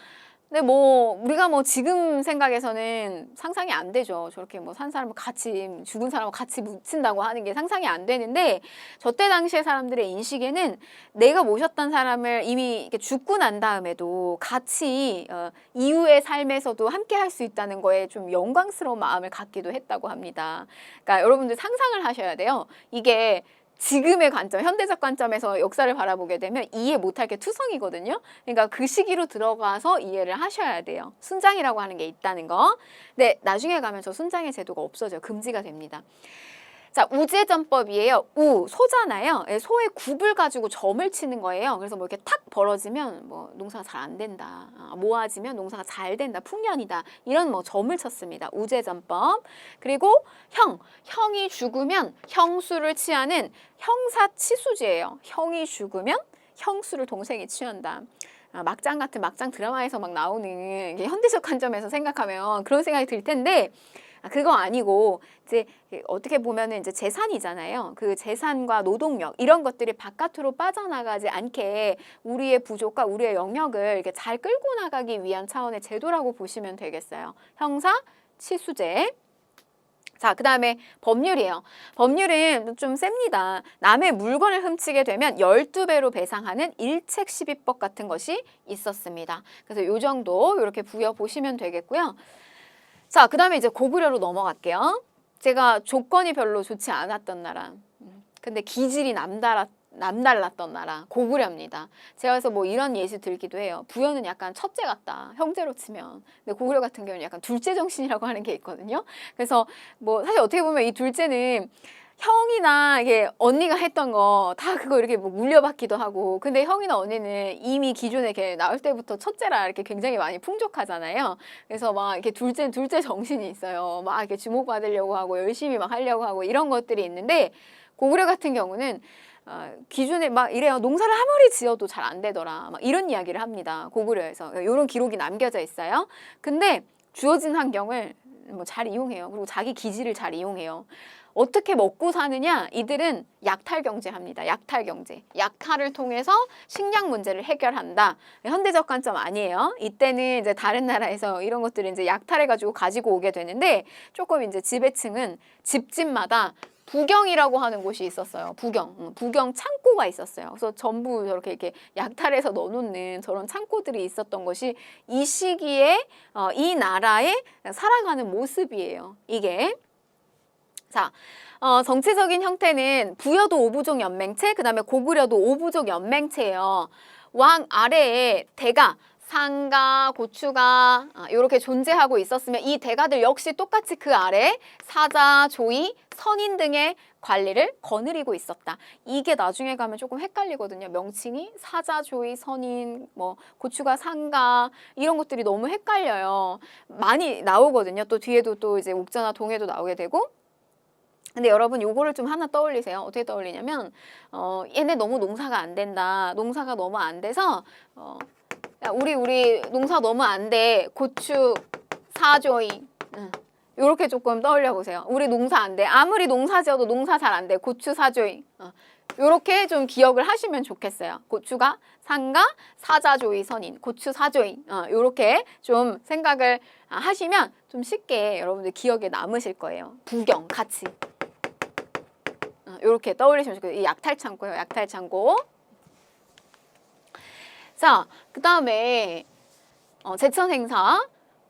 근데 뭐 우리가 뭐 지금 생각에서는 상상이 안 되죠. 저렇게 뭐 산 사람을 같이 죽은 사람을 같이 묻힌다고 하는 게 상상이 안 되는데 저때 당시의 사람들의 인식에는 내가 모셨던 사람을 이미 이렇게 죽고 난 다음에도 같이 이후의 삶에서도 함께 할 수 있다는 거에 좀 영광스러운 마음을 갖기도 했다고 합니다. 그러니까 여러분들 상상을 하셔야 돼요. 이게 지금의 관점, 현대적 관점에서 역사를 바라보게 되면 이해 못할 게 투성이거든요. 그러니까 그 시기로 들어가서 이해를 하셔야 돼요. 순장이라고 하는 게 있다는 거. 근데 나중에 가면 저 순장의 제도가 없어져요. 금지가 됩니다. 자, 우제전법이에요. 소잖아요. 소의 굽을 가지고 점을 치는 거예요. 그래서 뭐 이렇게 탁 벌어지면 뭐 농사가 잘 안 된다. 모아지면 농사가 잘 된다. 풍년이다. 이런 뭐 점을 쳤습니다. 우제전법. 그리고 형이 죽으면 형수를 취하는 형사치수제예요. 형이 죽으면 형수를 동생이 취한다. 막장 같은 막장 드라마에서 막 나오는 현대적 관점에서 생각하면 그런 생각이 들 텐데 그거 아니고 이제 어떻게 보면은 이제 재산이잖아요. 그 재산과 노동력 이런 것들이 바깥으로 빠져나가지 않게 우리의 부족과 우리의 영역을 이렇게 잘 끌고 나가기 위한 차원의 제도라고 보시면 되겠어요. 형사 치수제. 자, 그 다음에 법률이에요. 법률은 좀 셉니다. 남의 물건을 훔치게 되면 12배로 배상하는 일책시비법 같은 것이 있었습니다. 그래서 요 정도 이렇게 부여보시면 되겠고요. 자, 그 다음에 이제 고구려로 넘어갈게요. 제가 조건이 별로 좋지 않았던 나라. 근데 기질이 남달랐던 나라. 고구려입니다. 제가 그래서 뭐 이런 예시 들기도 해요. 부여는 약간 첫째 같다. 형제로 치면. 근데 고구려 같은 경우는 약간 둘째 정신이라고 하는 게 있거든요. 그래서 뭐 사실 어떻게 보면 이 둘째는 형이나 이게 언니가 했던 거 다 그거 이렇게 뭐 물려받기도 하고 근데 형이나 언니는 이미 기존에 이렇게 나올 때부터 첫째라 이렇게 굉장히 많이 풍족하잖아요. 그래서 막 이렇게 둘째 정신이 있어요. 막 이렇게 주목받으려고 하고 열심히 막 하려고 하고 이런 것들이 있는데 고구려 같은 경우는 기존에 막 이래요. 농사를 아무리 지어도 잘 안 되더라. 막 이런 이야기를 합니다. 고구려에서 이런 기록이 남겨져 있어요. 근데 주어진 환경을 뭐 잘 이용해요. 그리고 자기 기질을 잘 이용해요. 어떻게 먹고 사느냐? 이들은 약탈 경제합니다. 약탈 경제. 약탈을 통해서 식량 문제를 해결한다. 현대적 관점 아니에요. 이때는 이제 다른 나라에서 이런 것들을 이제 약탈해가지고 가지고 오게 되는데 조금 이제 지배층은 집집마다 부경이라고 하는 곳이 있었어요. 부경 창고가 있었어요. 그래서 전부 저렇게 이렇게 약탈해서 넣어놓는 저런 창고들이 있었던 것이 이 시기에 이 나라의 살아가는 모습이에요. 이게. 자, 정치적인 형태는 부여도 오부족 연맹체, 그 다음에 고구려도 오부족 연맹체예요. 왕 아래에 대가, 상가, 고추가 이렇게 존재하고 있었으면 이 대가들 역시 똑같이 그 아래 사자, 조이, 선인 등의 관리를 거느리고 있었다. 이게 나중에 가면 조금 헷갈리거든요. 명칭이 사자, 조이, 선인, 뭐 고추가, 상가 이런 것들이 너무 헷갈려요. 많이 나오거든요. 또 뒤에도 또 이제 옥자나 동해도 나오게 되고. 근데 여러분 요거를 좀 하나 떠올리세요. 어떻게 떠올리냐면 얘네 너무 농사가 안 된다. 농사가 너무 안 돼서 야, 우리 농사 너무 안 돼. 고추 사조이. 요렇게 조금 떠올려 보세요. 우리 농사 안 돼. 아무리 농사 지어도 농사 잘 안 돼. 고추 사조이. 요렇게 좀 기억을 하시면 좋겠어요. 고추가 상가, 사자조이 선인, 고추 사조이. 요렇게 좀 생각을 하시면 좀 쉽게 여러분들 기억에 남으실 거예요. 부경 같이. 요렇게 떠올리시면 좋겠어요. 이 약탈창고예요. 약탈창고. 자, 그 다음에 제천 행사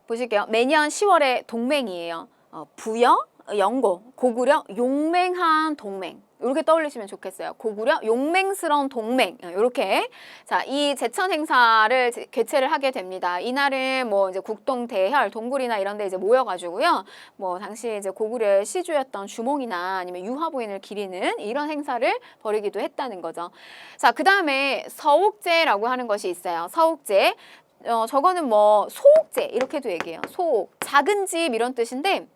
보실게요. 매년 10월에 동맹이에요. 부여, 영고, 고구려, 용맹한 동맹. 이렇게 떠올리시면 좋겠어요. 고구려, 용맹스러운 동맹. 이렇게. 자, 이 제천 행사를 개최를 하게 됩니다. 이날은 뭐 이제 국동, 대혈, 동굴이나 이런 데 이제 모여가지고요. 뭐 당시 이제 고구려의 시주였던 주몽이나 아니면 유화부인을 기리는 이런 행사를 벌이기도 했다는 거죠. 자, 그 다음에 서옥제라고 하는 것이 있어요. 서옥제. 저거는 뭐 소옥제 이렇게도 얘기해요. 소옥. 작은 집 이런 뜻인데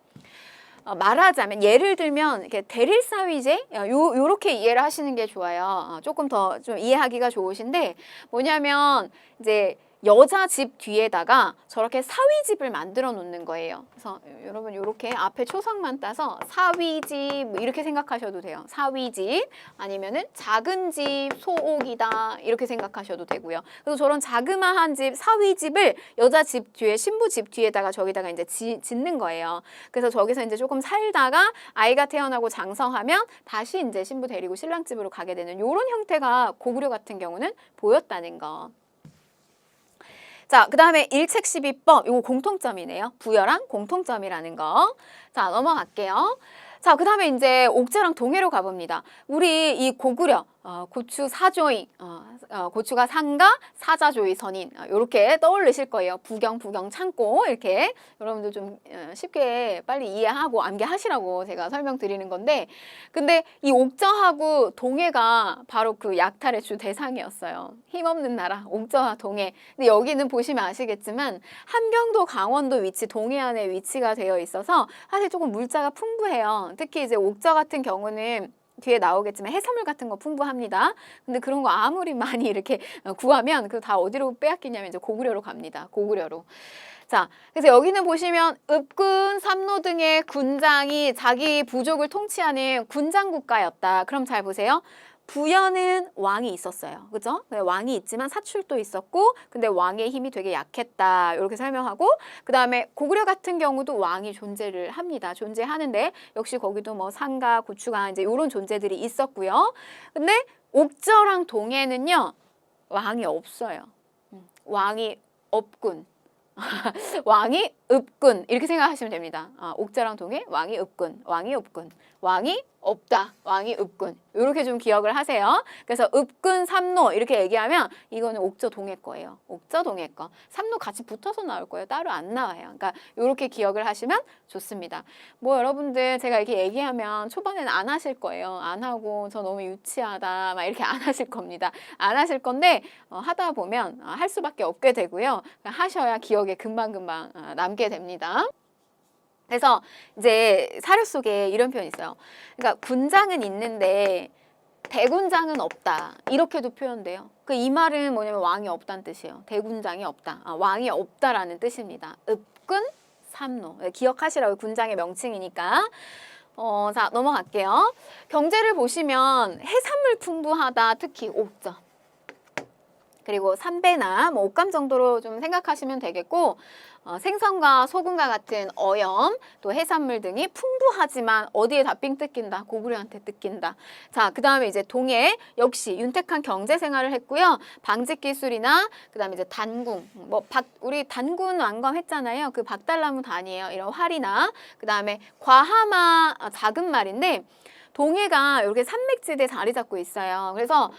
말하자면 예를 들면 이렇게 대릴사위제 요렇게 이해를 하시는 게 좋아요. 조금 더 좀 이해하기가 좋으신데 뭐냐면 이제 여자 집 뒤에다가 저렇게 사위집을 만들어 놓는 거예요. 그래서 여러분 이렇게 앞에 초성만 따서 사위집 뭐 이렇게 생각하셔도 돼요. 사위집 아니면은 작은 집 소옥이다 이렇게 생각하셔도 되고요. 그래서 저런 자그마한 집 사위집을 여자 집 뒤에 신부 집 뒤에다가 저기다가 이제 짓는 거예요. 그래서 저기서 이제 조금 살다가 아이가 태어나고 장성하면 다시 이제 신부 데리고 신랑 집으로 가게 되는 이런 형태가 고구려 같은 경우는 보였다는 거. 자, 그 다음에 일책 12법, 이거 공통점이네요. 부여랑 공통점이라는 거. 자, 넘어갈게요. 자, 그 다음에 이제 옥자랑 동해로 가봅니다. 우리 이 고구려, 고추 사조인, 고추가 상가, 사자조의 선인, 이렇게 떠올리실 거예요. 부경 참고, 이렇게. 여러분들 좀 쉽게 빨리 이해하고 암기하시라고 제가 설명드리는 건데, 근데 이 옥저하고 동해가 바로 그 약탈의 주 대상이었어요. 힘없는 나라, 옥저와 동해. 근데 여기는 보시면 아시겠지만, 함경도, 강원도 위치, 동해안에 위치가 되어 있어서 사실 조금 물자가 풍부해요. 특히 이제 옥저 같은 경우는 뒤에 나오겠지만 해산물 같은 거 풍부합니다. 근데 그런 거 아무리 많이 이렇게 구하면 그 다 어디로 빼앗기냐면 이제 고구려로 갑니다. 고구려로. 자, 그래서 여기는 보시면 읍군, 삼로 등의 군장이 자기 부족을 통치하는 군장 국가였다. 그럼 잘 보세요. 부여는 왕이 있었어요. 그죠? 왕이 있지만 사출도 있었고, 근데 왕의 힘이 되게 약했다. 이렇게 설명하고, 그 다음에 고구려 같은 경우도 왕이 존재를 합니다. 존재하는데, 역시 거기도 뭐 상가, 고추가 이제 이런 존재들이 있었고요. 근데 옥저랑 동해는요, 왕이 없어요. 왕이 없군. 왕이 읍군 이렇게 생각하시면 됩니다. 옥자랑 동해 왕이 읍군, 왕이 없군, 왕이 없다, 왕이 읍군 이렇게 좀 기억을 하세요. 그래서 읍군 삼로 이렇게 얘기하면 이거는 옥저 동해 거예요. 옥저 동해 거. 삼로 같이 붙어서 나올 거예요. 따로 안 나와요. 그러니까 이렇게 기억을 하시면 좋습니다. 뭐 여러분들 제가 이렇게 얘기하면 초반에는 안 하실 거예요. 안 하고 저 너무 유치하다 막 이렇게 안 하실 겁니다. 안 하실 건데 하다 보면 할 수밖에 없게 되고요. 하셔야 기억에 금방금방 남게 됩니다. 그래서 이제 사료 속에 이런 표현이 있어요. 그러니까 군장은 있는데 대군장은 없다. 이렇게도 표현돼요. 그 이 말은 뭐냐면 왕이 없다는 뜻이에요. 대군장이 없다. 왕이 없다라는 뜻입니다. 읍군 삼로. 기억하시라고 군장의 명칭이니까. 자, 넘어갈게요. 경제를 보시면 해산물 풍부하다. 특히 옥저. 그리고 삼배나 뭐 옥감 정도로 좀 생각하시면 되겠고 생선과 소금과 같은 어염 또 해산물 등이 풍부하지만 어디에 다 삥 뜯긴다? 고구려한테 뜯긴다. 자, 그 다음에 이제 동해 역시 윤택한 경제 생활을 했고요. 방직 기술이나 그 다음에 이제 단궁 우리 단군 왕검 했잖아요. 그 박달나무 단이에요. 이런 활이나 그 다음에 과하마 작은 말인데 동해가 이렇게 산맥지대에 자리 잡고 있어요. 그래서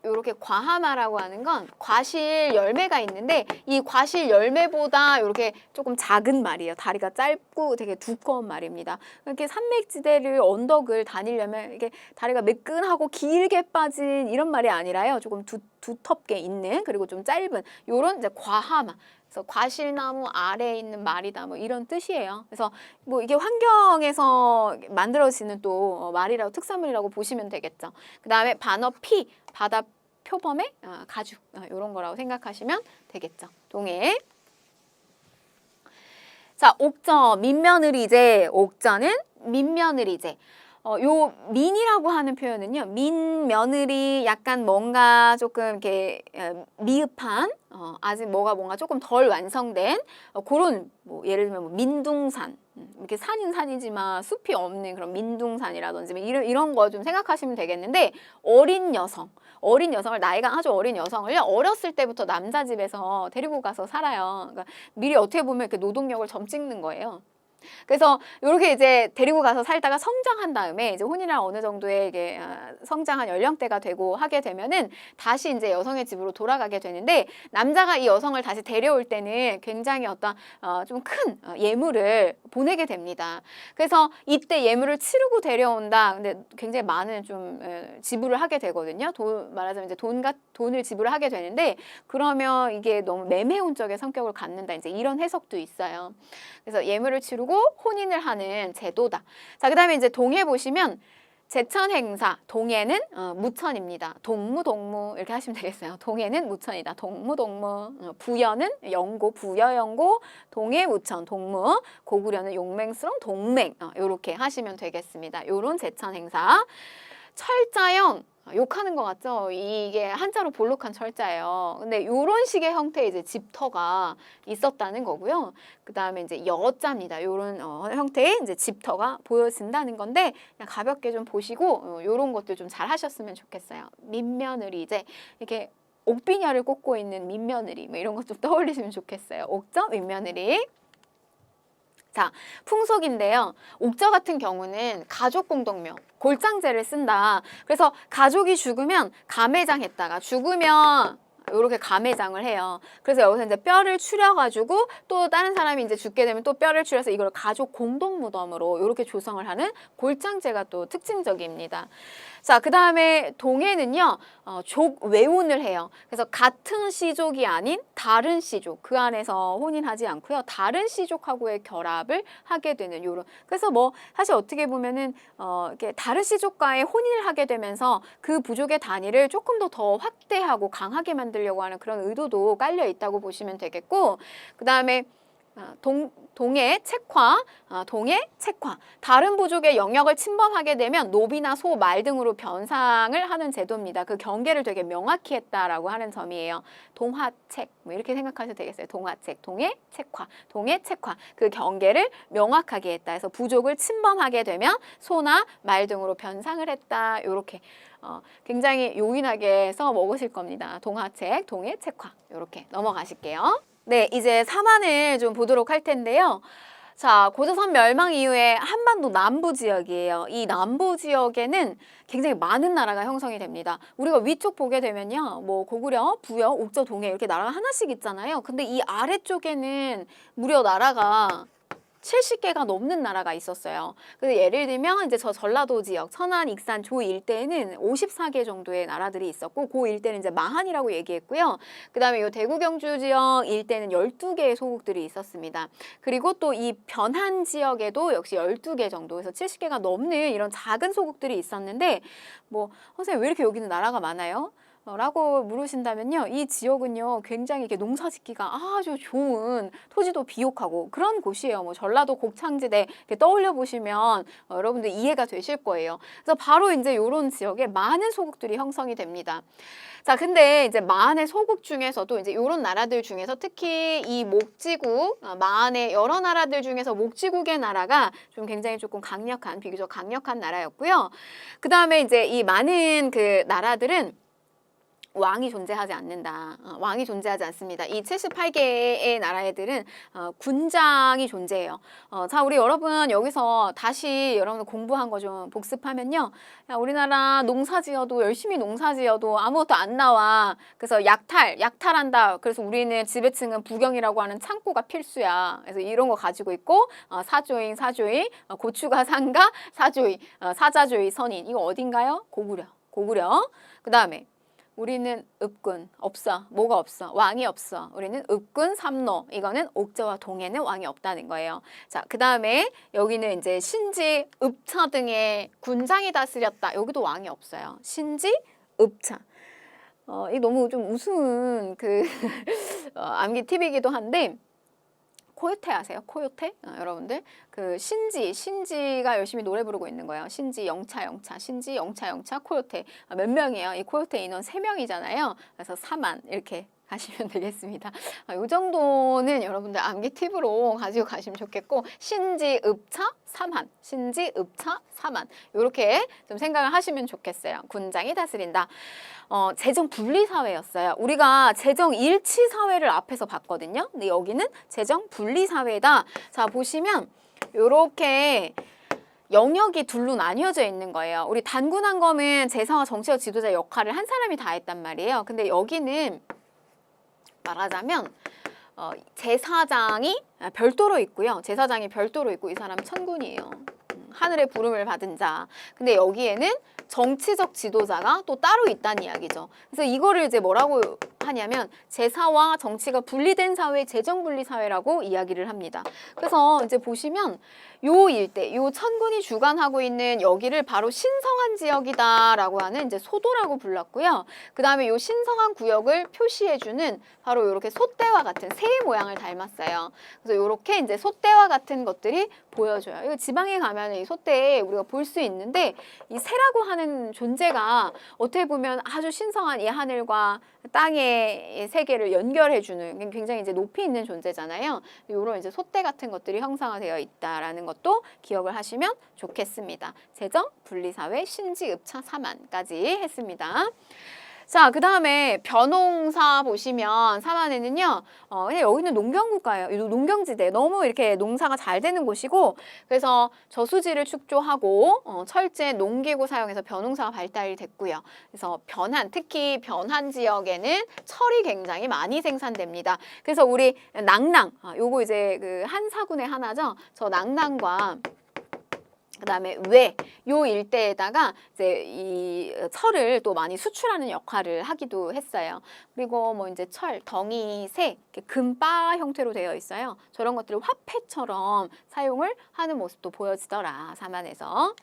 이렇게 과하마라고 하는 건 과실 열매가 있는데 이 과실 열매보다 이렇게 조금 작은 말이에요. 다리가 짧고 되게 두꺼운 말입니다. 이렇게 산맥지대를 언덕을 다니려면 이게 다리가 매끈하고 길게 빠진 이런 말이 아니라요. 조금 두텁게 있는 그리고 좀 짧은 이런 이제 과하마. 그래서 과실나무 아래에 있는 말이다 뭐 이런 뜻이에요. 그래서 뭐 이게 환경에서 만들어지는 또 말이라고 특산물이라고 보시면 되겠죠. 그 다음에 반어피 바다 표범의 가죽 이런 거라고 생각하시면 되겠죠. 동해. 자, 옥저 민며느리제. 옥저는 민며느리제. 요 민이라고 하는 표현은요. 민며느리 약간 뭔가 조금 이렇게 미흡한 아직 뭔가 조금 덜 완성된 그런 뭐 예를 들면 뭐 민둥산 이렇게 산인 산이지만 숲이 없는 그런 민둥산이라든지 이런 거 좀 생각하시면 되겠는데 어린 여성을 나이가 아주 어린 여성을요 어렸을 때부터 남자 집에서 데리고 가서 살아요. 그러니까 미리 어떻게 보면 이렇게 노동력을 점 찍는 거예요. 그래서 이렇게 이제 데리고 가서 살다가 성장한 다음에 이제 혼이랑 어느 정도의 이게 성장한 연령대가 되고 하게 되면은 다시 이제 여성의 집으로 돌아가게 되는데 남자가 이 여성을 다시 데려올 때는 굉장히 어떤 좀 큰 예물을 보내게 됩니다. 그래서 이때 예물을 치르고 데려온다. 근데 굉장히 많은 좀 지불을 하게 되거든요. 말하자면 이제 돈을 지불을 하게 되는데 그러면 이게 너무 매매운적의 성격을 갖는다. 이제 이런 해석도 있어요. 그래서 예물을 치르고 혼인을 하는 제도다. 자, 그 다음에 이제 동해 보시면 제천 행사, 동해는 무천입니다. 동무 동무 이렇게 하시면 되겠어요. 동해는 무천이다. 동무 동무. 부여는 영고, 부여 영고, 동해 무천, 동무. 고구려는 용맹스러운 동맹. 이렇게 하시면 되겠습니다. 요런 제천 행사. 철자형 욕하는 것 같죠? 이게 한자로 볼록한 철자예요. 근데 요런 식의 형태의 이제 집터가 있었다는 거고요. 그 다음에 이제 여자입니다. 요런 형태의 이제 집터가 보여진다는 건데 그냥 가볍게 좀 보시고 요런 것들 좀 잘 하셨으면 좋겠어요. 민며느리 이제 이렇게 옥비녀를 꽂고 있는 민며느리 뭐 이런 것 좀 떠올리시면 좋겠어요. 옥저, 민며느리. 자, 풍속인데요. 옥저 같은 경우는 가족 공동묘, 골장제를 쓴다. 그래서 가족이 죽으면 가매장했다가 죽으면 이렇게 가매장을 해요. 그래서 여기서 이제 뼈를 추려가지고 또 다른 사람이 이제 죽게 되면 또 뼈를 추려서 이걸 가족 공동 무덤으로 이렇게 조성을 하는 골장제가 또 특징적입니다. 자, 그 다음에 동해는요, 족 외혼을 해요. 그래서 같은 씨족이 아닌 다른 씨족, 그 안에서 혼인하지 않고요. 다른 씨족하고의 결합을 하게 되는 요런. 그래서 뭐 사실 어떻게 보면은 이렇게 다른 씨족과의 혼인을 하게 되면서 그 부족의 단위를 조금 더 확대하고 강하게 만들려고 하는 그런 의도도 깔려 있다고 보시면 되겠고, 그 다음에 동해 책화, 동해 책화. 다른 부족의 영역을 침범하게 되면 노비나 소, 말 등으로 변상을 하는 제도입니다. 그 경계를 되게 명확히 했다라고 하는 점이에요. 동화책, 뭐 이렇게 생각하셔도 되겠어요. 동화책, 동해 책화, 동해 책화. 그 경계를 명확하게 했다. 해서 부족을 침범하게 되면 소나 말 등으로 변상을 했다. 이렇게 굉장히 요긴하게 써 먹으실 겁니다. 동화책, 동해 책화. 이렇게 넘어가실게요. 네, 이제 사만을 좀 보도록 할 텐데요. 자, 고조선 멸망 이후에 한반도 남부 지역이에요. 이 남부 지역에는 굉장히 많은 나라가 형성이 됩니다. 우리가 위쪽 보게 되면요. 뭐 고구려, 부여, 옥저, 동해 이렇게 나라가 하나씩 있잖아요. 근데 이 아래쪽에는 무려 나라가 70개가 넘는 나라가 있었어요. 그래서 예를 들면 이제 저 전라도 지역, 천안, 익산, 조 일대에는 54개 정도의 나라들이 있었고 그 일대는 이제 마한이라고 얘기했고요. 그다음에 이 대구 경주 지역 일대는 12개의 소국들이 있었습니다. 그리고 또 이 변한 지역에도 역시 12개 정도, 그래서 70개가 넘는 이런 작은 소국들이 있었는데 뭐 선생님 왜 이렇게 여기는 나라가 많아요? 라고 물으신다면요. 이 지역은요. 굉장히 이렇게 농사 짓기가 아주 좋은 토지도 비옥하고 그런 곳이에요. 뭐 전라도 곡창지대 이렇게 떠올려 보시면 여러분들 이해가 되실 거예요. 그래서 바로 이제 이런 지역에 많은 소국들이 형성이 됩니다. 자, 근데 이제 마한의 소국 중에서도 이제 이런 나라들 중에서 특히 이 목지국, 마한의 여러 나라들 중에서 목지국의 나라가 좀 굉장히 조금 강력한, 비교적 강력한 나라였고요. 그 다음에 이제 이 많은 그 나라들은 왕이 존재하지 않는다. 왕이 존재하지 않습니다. 이 78개의 나라들은 군장이 존재해요. 자, 우리 여러분 여기서 다시 여러분 공부한 거 좀 복습하면요. 야, 우리나라 농사지어도 열심히 농사지어도 아무것도 안 나와. 그래서 약탈한다. 그래서 우리는 지배층은 부경이라고 하는 창고가 필수야. 그래서 이런 거 가지고 있고 사조인, 고추가 상가, 사조인, 사자조인, 선인. 이거 어딘가요? 고구려. 그 다음에 우리는 읍군, 없어. 뭐가 없어? 왕이 없어. 우리는 읍군, 삼노. 이거는 옥저와 동해는 왕이 없다는 거예요. 자, 그 다음에 여기는 이제 신지, 읍차 등의 군장이 다스렸다. 여기도 왕이 없어요. 신지, 읍차. 이 너무 좀 우스운 그 암기 팁이기도 한데 코요테 아세요? 코요테? 여러분들 그 신지가 열심히 노래 부르고 있는 거예요. 신지 영차 신지 영차 코요테. 몇 명이에요? 이 코요테 인원 3명이잖아요. 그래서 4만 이렇게 가시면 되겠습니다. 이 정도는 여러분들 암기 팁으로 가지고 가시면 좋겠고 신지 읍차 3한, 신지 읍차 3한 이렇게 좀 생각을 하시면 좋겠어요. 군장이 다스린다. 재정 분리 사회였어요. 우리가 재정 일치 사회를 앞에서 봤거든요. 근데 여기는 재정 분리 사회다. 자, 보시면 이렇게 영역이 둘로 나뉘어져 있는 거예요. 우리 단군한검은 제사와 정치적 지도자 역할을 한 사람이 다 했단 말이에요. 근데 여기는 말하자면 제사장이 별도로 있고요. 제사장이 별도로 있고 이 사람은 천군이에요. 하늘의 부름을 받은 자. 근데 여기에는 정치적 지도자가 또 따로 있다는 이야기죠. 그래서 이거를 이제 뭐라고 하냐면 제사와 정치가 분리된 사회, 재정분리 사회라고 이야기를 합니다. 그래서 이제 보시면 요 일대, 요 천군이 주관하고 있는 여기를 바로 신성한 지역이다라고 하는 이제 소도라고 불렀고요. 그 다음에 요 신성한 구역을 표시해주는 바로 이렇게 솥대와 같은 새의 모양을 닮았어요. 그래서 이렇게 이제 솥대와 같은 것들이 보여줘요. 이거 지방에 가면 이 솥대에 우리가 볼 수 있는데 이 새라고 하는 존재가 어떻게 보면 아주 신성한 이 하늘과 땅의 세계를 연결해주는 굉장히 이제 높이 있는 존재잖아요. 이런 이제 솥대 같은 것들이 형상화되어 있다라는 것도 기억을 하시면 좋겠습니다. 재정, 분리사회, 신지읍차, 사만까지 했습니다. 자, 그 다음에 벼농사 보시면 사만에는요, 그냥 여기는 농경국가예요. 이 농경지대. 너무 이렇게 농사가 잘 되는 곳이고, 그래서 저수지를 축조하고, 철제 농기구 사용해서 벼농사가 발달이 됐고요. 그래서 변한, 특히 변한 지역에는 철이 굉장히 많이 생산됩니다. 그래서 우리 낭낭, 요거 이제 그 한사군의 하나죠. 저 낭낭과 그다음에 요 일대에다가 이제 이 철을 또 많이 수출하는 역할을 하기도 했어요. 그리고 뭐 이제 철, 덩이, 새, 금바 형태로 되어 있어요. 저런 것들을 화폐처럼 사용을 하는 모습도 보여지더라, 사만에서.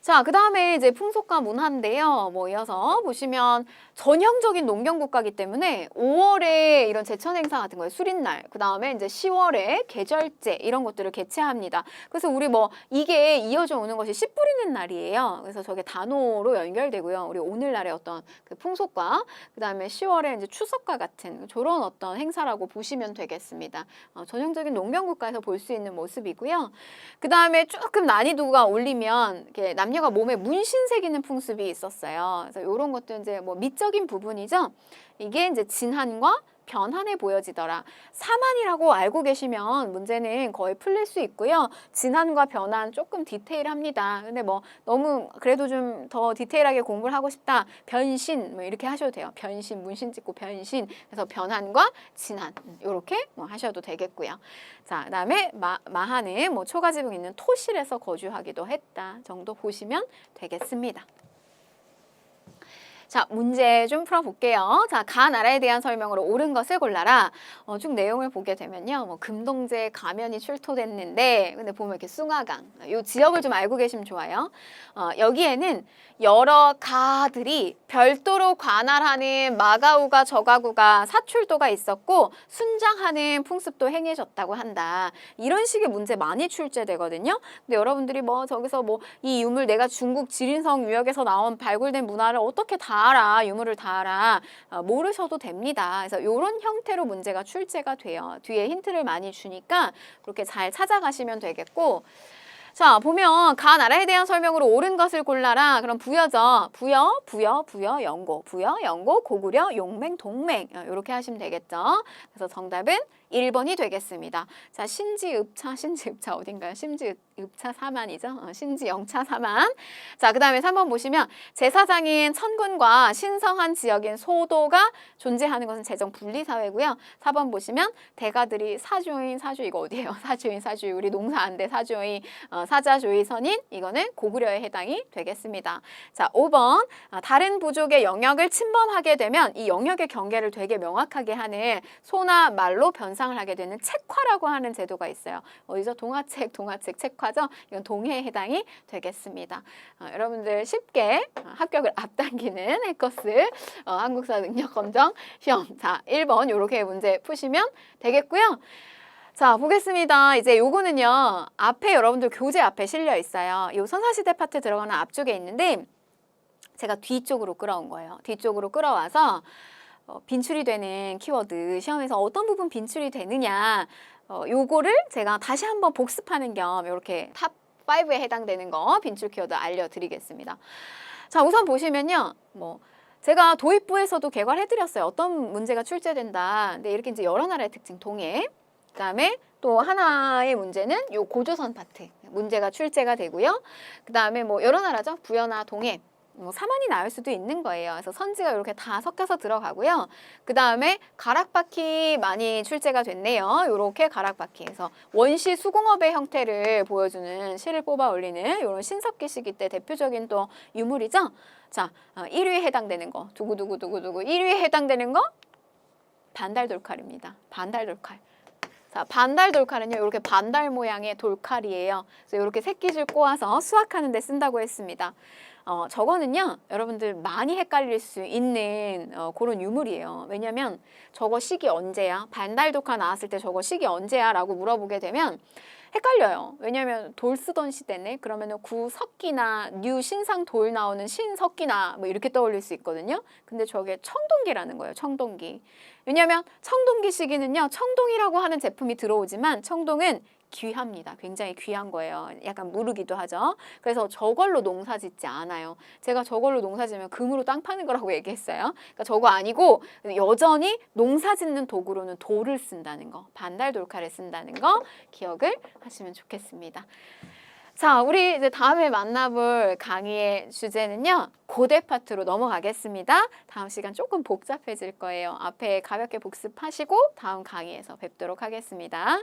자, 그 다음에 이제 풍속과 문화인데요. 뭐 이어서 보시면 전형적인 농경국가이기 때문에 5월에 이런 제천 행사 같은 거예요. 수린날. 그 다음에 이제 10월에 계절제 이런 것들을 개최합니다. 그래서 우리 뭐 이게 이어져 오는 것이 씨 뿌리는 날이에요. 그래서 저게 단오로 연결되고요. 우리 오늘날의 어떤 그 풍속과 그 다음에 10월에 이제 추석과 같은 저런 어떤 행사라고 보시면 되겠습니다. 전형적인 농경국가에서 볼 수 있는 모습이고요. 그 다음에 조금 난이도가 올리면 이렇게 남녀가 몸에 문신 새기는 풍습이 있었어요. 그래서 이런 것도 이제 뭐 미적인 부분이죠. 이게 이제 진한과 변한해 보여지더라. 사만이라고 알고 계시면 문제는 거의 풀릴 수 있고요. 진한과 변한 조금 디테일합니다. 근데 뭐 너무 그래도 좀 더 디테일하게 공부를 하고 싶다. 변신 뭐 이렇게 하셔도 돼요. 변신, 문신 찍고 변신. 그래서 변한과 진한 이렇게 뭐 하셔도 되겠고요. 자, 그다음에 마하는 뭐 초가지붕 있는 토실에서 거주하기도 했다 정도 보시면 되겠습니다. 자, 문제 좀 풀어볼게요. 자, 가 나라에 대한 설명으로 옳은 것을 골라라. 쭉 내용을 보게 되면요. 뭐 금동제 가면이 출토됐는데, 근데 보면 이렇게 숭화강, 이 지역을 좀 알고 계시면 좋아요. 여기에는 여러 가들이 별도로 관할하는 마가우가 저가구가 사출도가 있었고 순장하는 풍습도 행해졌다고 한다. 이런 식의 문제 많이 출제되거든요. 근데 여러분들이 뭐 저기서 뭐 이 유물 내가 중국 지린성 유역에서 나온 발굴된 문화를 어떻게 다 알아, 유물을 다 알아, 모르셔도 됩니다. 그래서 이런 형태로 문제가 출제가 돼요. 뒤에 힌트를 많이 주니까 그렇게 잘 찾아가시면 되겠고, 자, 보면 가 나라에 대한 설명으로 옳은 것을 골라라. 그럼 부여죠. 부여, 연고, 고구려, 용맹, 동맹. 이렇게 하시면 되겠죠. 그래서 정답은 1번이 되겠습니다. 자, 신지읍차 어딘가요? 신지읍차 사만이죠. 신지영차 사만. 자, 그 다음에 3번 보시면 제사장인 천군과 신성한 지역인 소도가 존재하는 것은 재정 분리사회고요. 4번 보시면 대가들이 사주인, 이거 어디예요? 사주인, 우리 농사 안 돼, 사주인, 사자조의 선인, 이거는 고구려에 해당이 되겠습니다. 자, 5번 다른 부족의 영역을 침범하게 되면 이 영역의 경계를 되게 명확하게 하는 소나 말로 변상을 하게 되는 책화라고 하는 제도가 있어요. 어디서 동화책 책화죠? 이건 동해에 해당이 되겠습니다. 여러분들 쉽게 합격을 앞당기는 해커스 한국사 능력검정 시험. 자, 1번 이렇게 문제 푸시면 되겠고요. 자, 보겠습니다. 이제 요거는요, 앞에 여러분들 교재 앞에 실려 있어요. 요 선사시대 파트 들어가는 앞쪽에 있는데, 제가 뒤쪽으로 끌어온 거예요. 뒤쪽으로 끌어와서, 빈출이 되는 키워드, 시험에서 어떤 부분 빈출이 되느냐, 요거를 제가 다시 한번 복습하는 겸, 이렇게 탑 5에 해당되는 거, 빈출 키워드 알려드리겠습니다. 자, 우선 보시면요, 제가 도입부에서도 개괄해드렸어요. 어떤 문제가 출제된다. 근데 이렇게 이제 여러 나라의 특징, 동해. 그 다음에 또 하나의 문제는 요 고조선 파트 문제가 출제가 되고요. 그 다음에 뭐 여러 나라죠. 부여나 동해. 뭐 사만이 나올 수도 있는 거예요. 그래서 선지가 이렇게 다 섞여서 들어가고요. 그 다음에 가락바퀴 많이 출제가 됐네요. 이렇게 가락바퀴에서 원시 수공업의 형태를 보여주는 실을 뽑아 올리는 이런 신석기 시기 때 대표적인 또 유물이죠. 자, 1위에 해당되는 거 두구두구두구두구 1위에 해당되는 거 반달 돌칼입니다. 반달 돌칼. 자, 반달 돌칼은요, 이렇게 반달 모양의 돌칼이에요. 그래서 이렇게 새끼줄 꼬아서 수확하는 데 쓴다고 했습니다. 저거는요, 여러분들 많이 헷갈릴 수 있는 그런 유물이에요. 왜냐면 저거 시기 언제야? 반달 돌칼 나왔을 때 저거 시기 언제야? 라고 물어보게 되면 헷갈려요. 왜냐면 돌 쓰던 시대네. 그러면은 구석기나 뉴 신상 돌 나오는 신석기나 뭐 이렇게 떠올릴 수 있거든요. 근데 저게 청동기라는 거예요. 청동기. 왜냐면 청동기 시기는요. 청동이라고 하는 제품이 들어오지만 청동은 귀합니다. 굉장히 귀한 거예요. 약간 무르기도 하죠. 그래서 저걸로 농사 짓지 않아요. 제가 저걸로 농사 지면 금으로 땅 파는 거라고 얘기했어요. 그러니까 저거 아니고 여전히 농사 짓는 도구로는 돌을 쓴다는 거, 반달 돌칼을 쓴다는 거 기억을 하시면 좋겠습니다. 자, 우리 이제 다음에 만나볼 강의의 주제는요. 고대 파트로 넘어가겠습니다. 다음 시간 조금 복잡해질 거예요. 앞에 가볍게 복습하시고 다음 강의에서 뵙도록 하겠습니다.